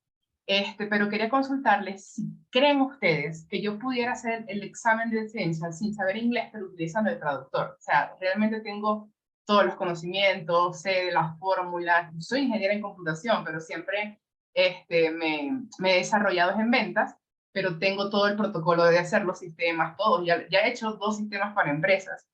pero quería consultarles si creen ustedes que yo pudiera hacer el examen de Essential sin saber inglés, pero utilizando el traductor. O sea, realmente tengo todos los conocimientos, sé de las fórmulas, soy ingeniera en computación, pero siempre me he desarrollado en ventas, pero tengo todo el protocolo de hacer los sistemas, todos. Ya he hecho 2 sistemas para empresas,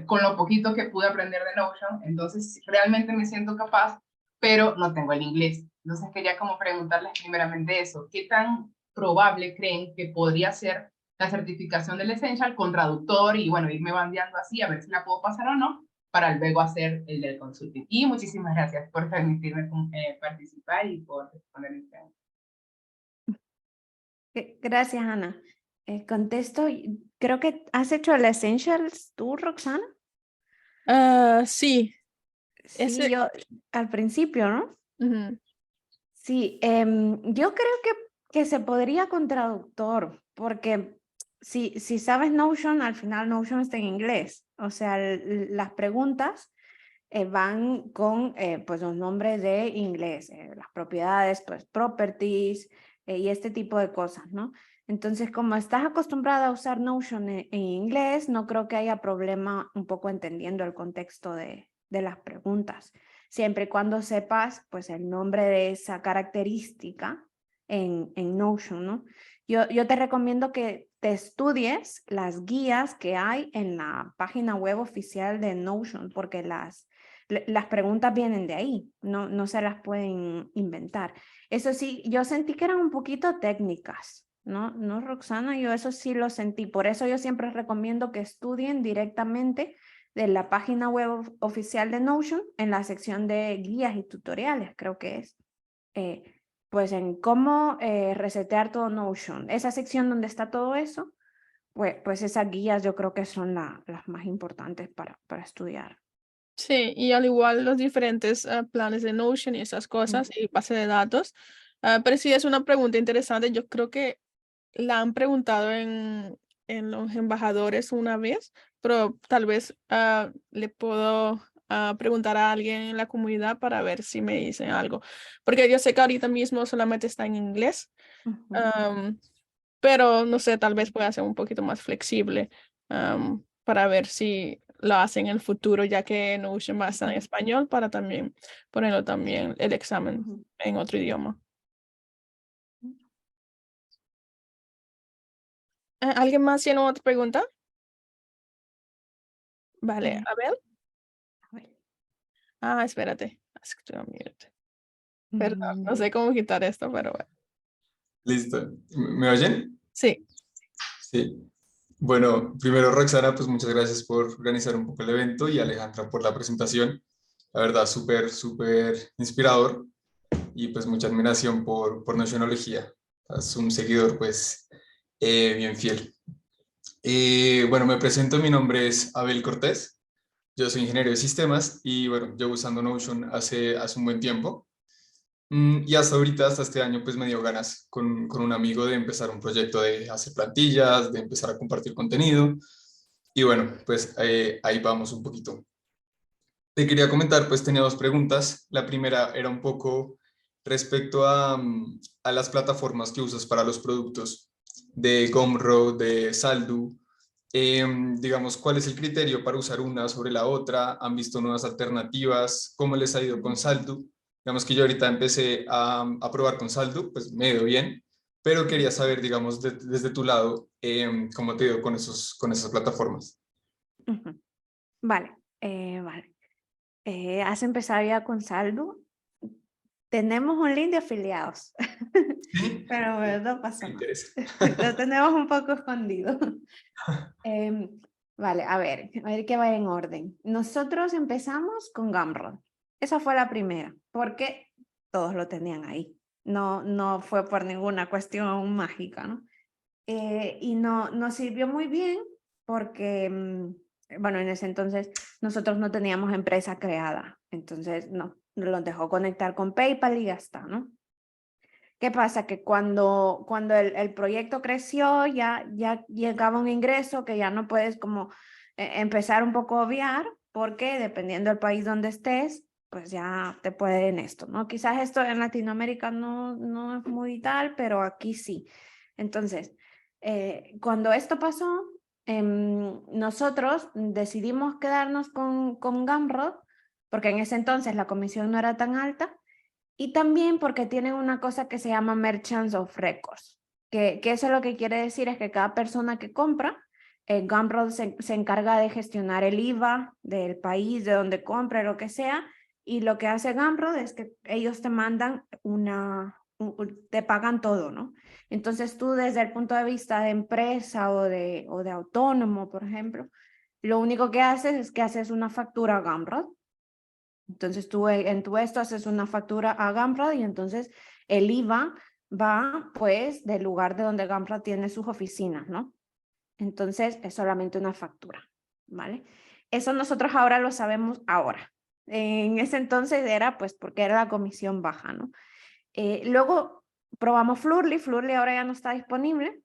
con lo poquito que pude aprender de Notion, entonces realmente me siento capaz, pero no tengo el inglés. Entonces quería como preguntarles primeramente eso, ¿qué tan probable creen que podría ser la certificación del Essential con traductor y bueno, irme bandeando así a ver si la puedo pasar o no, para luego hacer el del consulting? Y muchísimas gracias por permitirme participar y por responder mi pregunta. Gracias, Ana. Contesto, creo que has hecho el Essentials tú, Roxana. Sí. Sí, yo al principio, ¿no? Uh-huh. Sí, yo creo que se podría con traductor, porque si sabes Notion, al final Notion está en inglés. O sea, las preguntas van con pues los nombres de inglés, las propiedades, pues properties y este tipo de cosas, ¿no? Entonces, como estás acostumbrada a usar Notion en inglés, no creo que haya problema un poco entendiendo el contexto de las preguntas, siempre y cuando sepas pues el nombre de esa característica en Notion, ¿no? Yo te recomiendo que te estudies las guías que hay en la página web oficial de Notion, porque las preguntas vienen de ahí, no se las pueden inventar. Eso sí, yo sentí que eran un poquito técnicas, ¿no, Roxana? Yo eso sí lo sentí, por eso yo siempre recomiendo que estudien directamente de la página web oficial de Notion en la sección de guías y tutoriales, creo que es. Pues en cómo resetear todo Notion, esa sección donde está todo eso, pues esas guías yo creo que son las más importantes para estudiar. Sí, y al igual los diferentes planes de Notion y esas cosas y base de datos. Pero sí es una pregunta interesante. Yo creo que la han preguntado en los embajadores una vez, pero tal vez le puedo preguntar a alguien en la comunidad para ver si me dicen algo. Porque yo sé que ahorita mismo solamente está en inglés, pero no sé, tal vez pueda ser un poquito más flexible para ver si lo hacen en el futuro, ya que Notion va a estar en español, para también ponerlo también el examen en otro idioma. ¿Alguien más tiene otra pregunta? Vale, a ver. Espérate. Perdón, no sé cómo quitar esto, pero bueno. Listo. ¿Me oyen? Sí. Sí. Bueno, primero Roxana, pues muchas gracias por organizar un poco el evento y Alejandra por la presentación. La verdad, súper, súper inspirador y pues mucha admiración por Notionología. Es un seguidor pues bien fiel. Bueno, me presento, mi nombre es Abel Cortés. Yo soy ingeniero de sistemas y bueno, llevo usando Notion hace un buen tiempo. Y hasta ahorita, hasta este año, pues me dio ganas con un amigo de empezar un proyecto de hacer plantillas, de empezar a compartir contenido. Y bueno, pues ahí vamos un poquito. Te quería comentar, pues tenía 2 preguntas. La primera era un poco respecto a las plataformas que usas para los productos de Gumroad, de Saldo. Digamos, ¿cuál es el criterio para usar una sobre la otra? ¿Han visto nuevas alternativas? ¿Cómo les ha ido con Saldo? Digamos que yo ahorita empecé a probar con Saldo, pues me ha ido bien, pero quería saber, digamos, desde tu lado, cómo te ha ido con esas plataformas. Vale, vale. ¿Has empezado ya con Saldo? tenemos un link de afiliados, Sí, pero bueno, no pasa me nada. interesa. Lo tenemos un poco escondido. Vale, a ver que va en orden. Nosotros empezamos con Gumroad. Esa fue la primera, porque todos lo tenían ahí. No fue por ninguna cuestión mágica, ¿no? Y nos sirvió muy bien porque, bueno, en ese entonces nosotros no teníamos empresa creada. Entonces, no, nos dejó conectar con PayPal y ya está, ¿no? ¿Qué pasa? Que cuando el proyecto creció, ya llegaba un ingreso que ya no puedes como empezar un poco a obviar, porque dependiendo del país donde estés, pues ya te pueden esto, ¿no? Quizás esto en Latinoamérica no es muy tal, pero aquí sí. Entonces, cuando esto pasó, nosotros decidimos quedarnos con Gumroad, porque en ese entonces la comisión no era tan alta, y también porque tienen una cosa que se llama Merchants of Records, que eso lo que quiere decir es que cada persona que compra, Gumroad se encarga de gestionar el IVA del país, de donde compre, lo que sea, y lo que hace Gumroad es que ellos te mandan te pagan todo, ¿no? Entonces tú desde el punto de vista de empresa o de autónomo, por ejemplo, lo único que haces es que haces una factura a Gumroad. Entonces tú en tu esto haces una factura a Gumroad y entonces el IVA va pues del lugar de donde Gumroad tiene sus oficinas, ¿no? Entonces es solamente una factura, ¿vale? Eso nosotros ahora lo sabemos ahora. En ese entonces era pues porque era la comisión baja, ¿no? Luego probamos Flurly. Flurly ahora ya no está disponible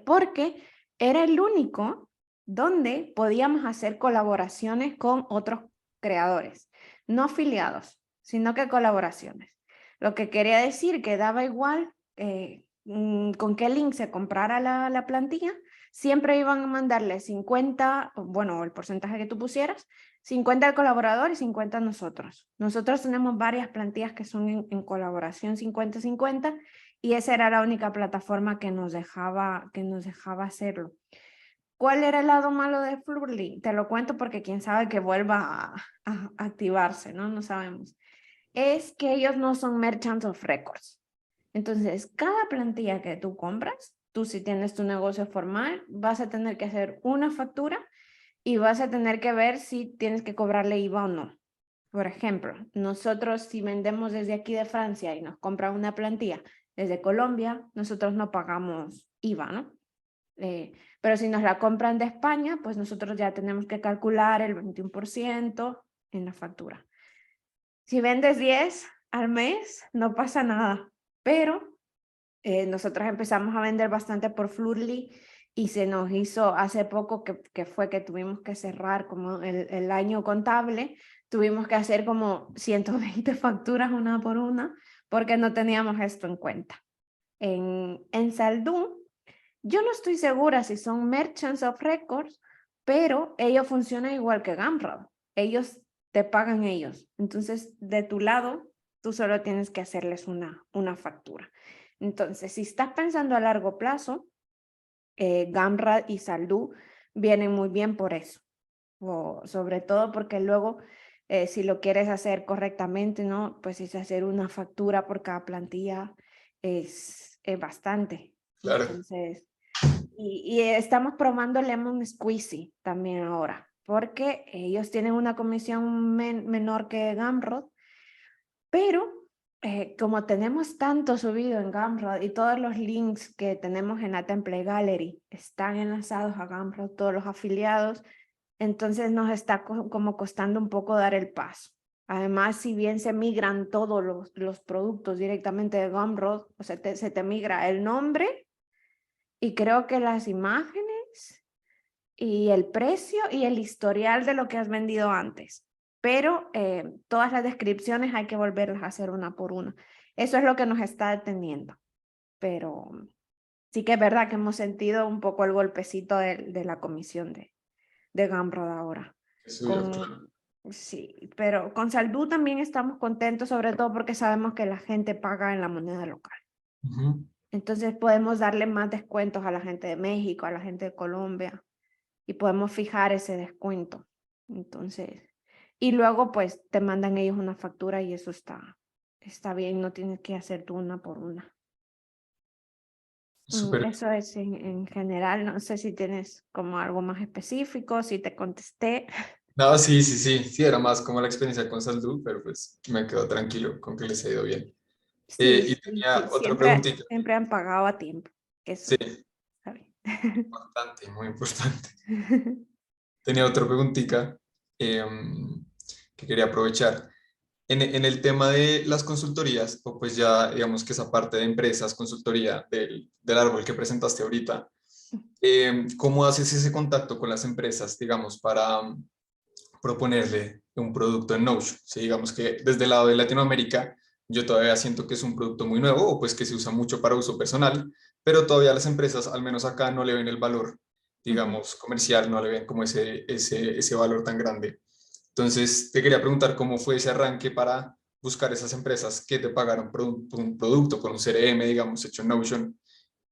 porque era el único donde podíamos hacer colaboraciones con otros creadores, no afiliados, sino que colaboraciones. Lo que quería decir que daba igual con qué link se comprara la plantilla, siempre iban a mandarle 50, bueno, el porcentaje que tú pusieras, 50 al colaborador y 50 a nosotros. Nosotros tenemos varias plantillas que son en colaboración 50-50 y esa era la única plataforma que nos dejaba hacerlo. ¿Cuál era el lado malo de Flurly? Te lo cuento porque quién sabe que vuelva a activarse, ¿no? No sabemos. Es que ellos no son Merchants of Records. Entonces, cada plantilla que tú compras, tú si tienes tu negocio formal, vas a tener que hacer una factura y vas a tener que ver si tienes que cobrarle IVA o no. Por ejemplo, nosotros si vendemos desde aquí de Francia y nos compran una plantilla desde Colombia, nosotros no pagamos IVA, ¿no? Pero si nos la compran de España, pues nosotros ya tenemos que calcular el 21% en la factura. Si vendes 10 al mes, no pasa nada, pero nosotros empezamos a vender bastante por Flurly y se nos hizo hace poco que fue que tuvimos que cerrar como el año contable, tuvimos que hacer como 120 facturas una por una porque no teníamos esto en cuenta. En Saldú, yo no estoy segura si son Merchants of Records, pero ellos funcionan igual que Gumroad. Ellos te pagan ellos. Entonces, de tu lado, tú solo tienes que hacerles una factura. Entonces, si estás pensando a largo plazo, Gumroad y Saldú vienen muy bien por eso. O sobre todo porque luego, si lo quieres hacer correctamente, ¿no? Pues es hacer una factura por cada plantilla es bastante. Claro. Entonces, y estamos probando Lemon Squeezy también ahora, porque ellos tienen una comisión menor que Gumroad, pero como tenemos tanto subido en Gumroad y todos los links que tenemos en la Template Gallery están enlazados a Gumroad, todos los afiliados, entonces nos está como costando un poco dar el paso. Además, si bien se migran todos los productos directamente de Gumroad, o sea, se te migra el nombre y creo que las imágenes y el precio y el historial de lo que has vendido antes. Pero todas las descripciones hay que volverlas a hacer una por una. Eso es lo que nos está deteniendo. Pero sí que es verdad que hemos sentido un poco el golpecito de la comisión de Gumroad ahora. Claro. Sí, pero con Saldú también estamos contentos, sobre todo porque sabemos que la gente paga en la moneda local. Ujú. Entonces podemos darle más descuentos a la gente de México, a la gente de Colombia, y podemos fijar ese descuento. Entonces, y luego pues te mandan ellos una factura y eso está está bien, no tienes que hacer tú una por una. Súper. Eso es en general, no sé si tienes como algo más específico, si te contesté. No, sí, era más como la experiencia con Salud, pero pues me quedo tranquilo con que les ha ido bien. Sí, Y sí, tenía sí, otra siempre, preguntita. siempre han pagado a tiempo, eso Sí, está bien. importante, muy importante. Tenía otra preguntita que quería aprovechar. En el tema de las consultorías, o pues ya digamos que esa parte de empresas, consultoría del árbol que presentaste ahorita, ¿cómo haces ese contacto con las empresas, digamos, para proponerle un producto en Notion? Si digamos que desde el lado de Latinoamérica yo todavía siento que es un producto muy nuevo o pues que se usa mucho para uso personal, pero todavía las empresas, al menos acá, no le ven el valor, digamos, comercial, no le ven como ese valor tan grande. Entonces, te quería preguntar cómo fue ese arranque para buscar esas empresas que te pagaron por un producto, con un CRM, digamos, hecho en Notion, Ujú,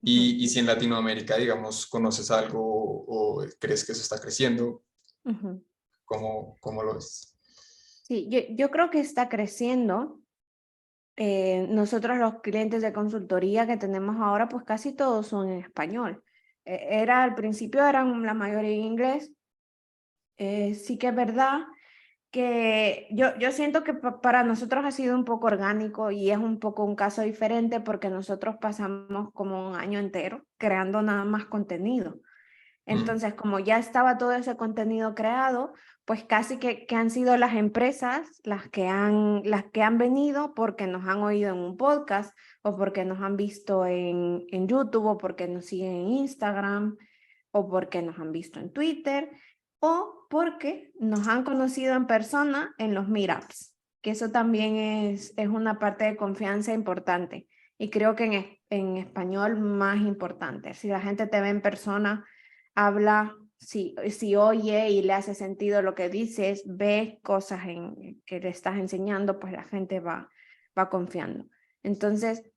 y si en Latinoamérica, digamos, conoces algo o crees que eso está creciendo, ujú. ¿cómo lo ves? Sí, yo creo que está creciendo. Nosotros los clientes de consultoría que tenemos ahora, pues casi todos son en español. Al principio eran la mayoría en inglés. Sí que es verdad que yo siento que para nosotros ha sido un poco orgánico y es un poco un caso diferente porque nosotros pasamos como un año entero creando nada más contenido. Mm, Entonces, como ya estaba todo ese contenido creado, pues casi que han sido las empresas las que han venido porque nos han oído en un podcast o porque nos han visto en YouTube o porque nos siguen en Instagram o porque nos han visto en Twitter o porque nos han conocido en persona en los meetups, que eso también es una parte de confianza importante y creo que en español más importante. Si la gente te ve en persona, habla, si oye y le hace sentido lo que dices, ve cosas que le estás enseñando, pues la gente va confiando. Entonces,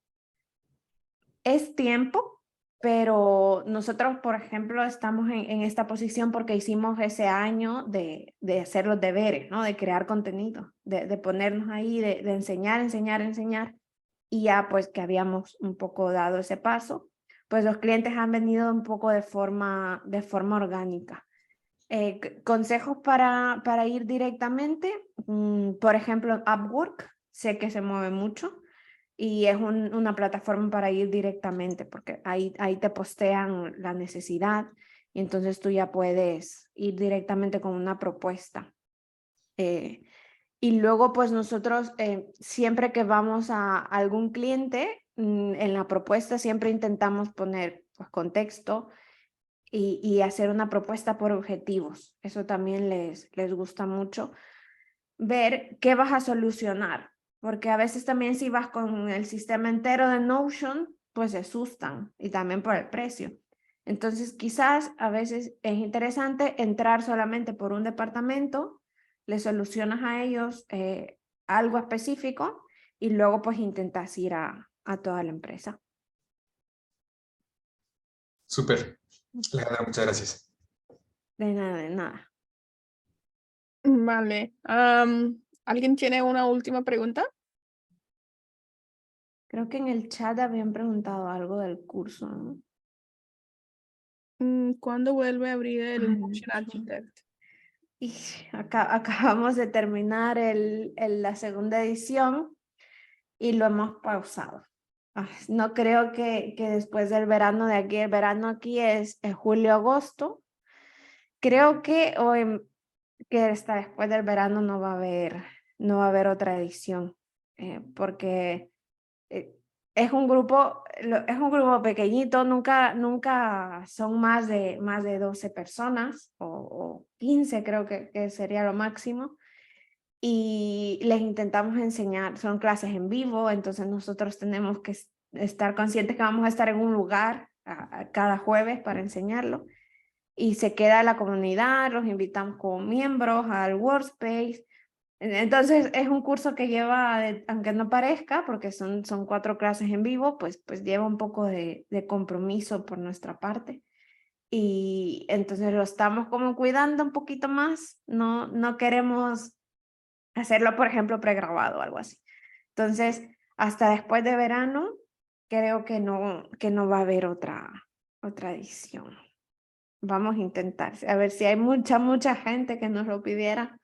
es tiempo, pero nosotros, por ejemplo, estamos en esta posición porque hicimos ese año de hacer los deberes, ¿no? De crear contenido, de ponernos ahí, de enseñar, y ya pues que habíamos un poco dado ese paso, pues los clientes han venido un poco de forma orgánica. Consejos para ir directamente, por ejemplo, Upwork, sé que se mueve mucho y es una plataforma para ir directamente porque ahí te postean la necesidad y entonces tú ya puedes ir directamente con una propuesta. Y luego pues nosotros siempre que vamos a algún cliente, en la propuesta siempre intentamos poner pues, contexto y hacer una propuesta por objetivos. Eso también les gusta mucho. Ver qué vas a solucionar, porque a veces también si vas con el sistema entero de Notion, pues se asustan y también por el precio. Entonces quizás a veces es interesante entrar solamente por un departamento, le solucionas a ellos algo específico y luego pues intentas ir a toda la empresa. súper, Alejandra, muchas gracias. De nada, de nada. Vale. ¿Alguien tiene una última pregunta? Creo que en el chat habían preguntado algo del curso, ¿no? ¿Cuándo vuelve a abrir el Ay, Motion Architect? y acabamos de terminar la segunda edición y lo hemos pausado. No creo que después del verano de aquí, el verano aquí es julio-agosto. Creo que hasta después del verano no va a haber otra edición, porque eh, es un grupo pequeñito, nunca son más de 12 personas o 15 creo que sería lo máximo. Y les intentamos enseñar, son clases en vivo, entonces nosotros tenemos que estar conscientes que vamos a estar en un lugar a cada jueves para enseñarlo. Y se queda la comunidad, los invitamos como miembros al Workspace. Entonces es un curso que lleva, aunque no parezca, porque son 4 clases en vivo, pues lleva un poco de compromiso por nuestra parte. Y entonces lo estamos como cuidando un poquito más. No queremos hacerlo, por ejemplo, pregrabado o algo así. Entonces, hasta después de verano, creo que no va a haber otra edición. Vamos a intentar, a ver si hay mucha gente que nos lo pidiera,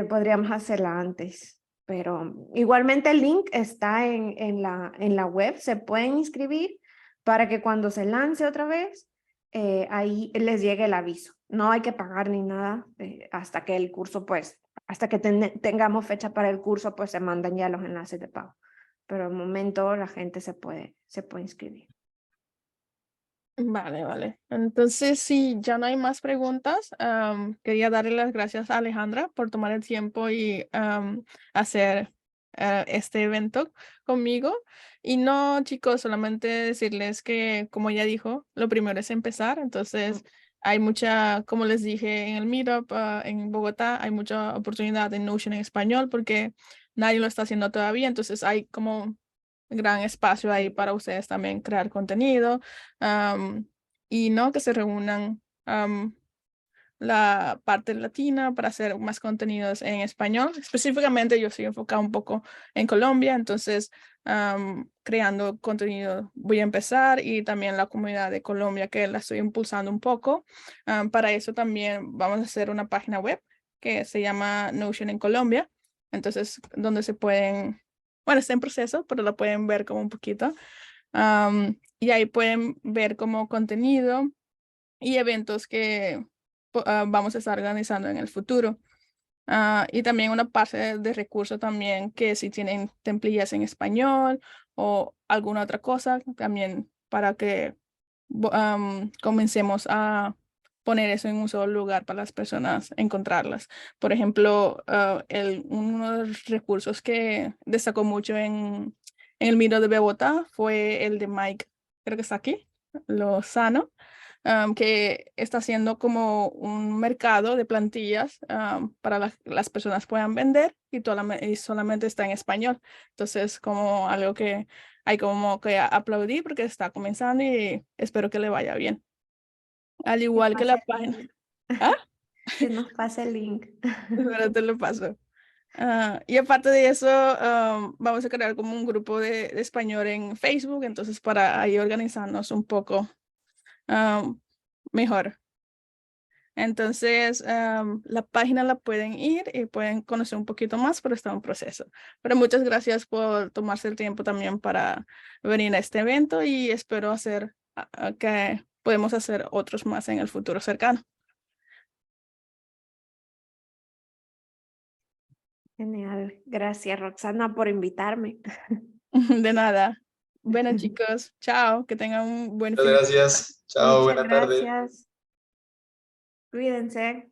podríamos hacerla antes. Pero igualmente el link está en la web, se pueden inscribir para que cuando se lance otra vez, ahí les llegue el aviso. No hay que pagar ni nada hasta que el curso, pues, hasta que tengamos fecha para el curso, pues se mandan ya los enlaces de pago. Pero al momento la gente se puede inscribir. Vale. Entonces, si ya no hay más preguntas, quería darle las gracias a Alejandra por tomar el tiempo y hacer este evento conmigo. Y no, chicos, solamente decirles que, como ya dijo, lo primero es empezar. Entonces, hay mucha, como les dije en el Meetup en Bogotá, hay mucha oportunidad en Notion en español porque nadie lo está haciendo todavía. Entonces, hay como gran espacio ahí para ustedes también crear contenido y no que se reúnan la parte latina para hacer más contenidos en español. Específicamente yo estoy enfocada un poco en Colombia, entonces creando contenido voy a empezar y también la comunidad de Colombia que la estoy impulsando un poco. Para eso también vamos a hacer una página web que se llama Notion en Colombia, entonces donde se pueden, bueno, está en proceso, pero lo pueden ver como un poquito. Y ahí pueden ver como contenido y eventos que vamos a estar organizando en el futuro. Y también una parte de recursos también que si tienen templillas en español o alguna otra cosa, también para que comencemos a poner eso en un solo lugar para las personas encontrarlas. Por ejemplo, uno de los recursos que destacó mucho en el Miro de Bogotá fue el de Mike, creo que está aquí, Lozano, que está haciendo como un mercado de plantillas para las personas puedan vender y solamente está en español. Entonces, como algo que hay como que aplaudir porque está comenzando y espero que le vaya bien. Al igual que la página. ¿Ah? Que nos pase el link. Pero te lo paso. Y aparte de eso, vamos a crear como un grupo de español en Facebook, entonces para ahí organizarnos un poco mejor. Entonces, la página la pueden ir y pueden conocer un poquito más, pero está en proceso. Pero muchas gracias por tomarse el tiempo también para venir a este evento y espero hacer que podemos hacer otros más en el futuro cercano. Genial. Gracias, Roxana, por invitarme. De nada. Bueno, chicos, chao, que tengan un buen Muchas fin de semana. gracias. Chao, Muchas buena tarde. gracias. Cuídense.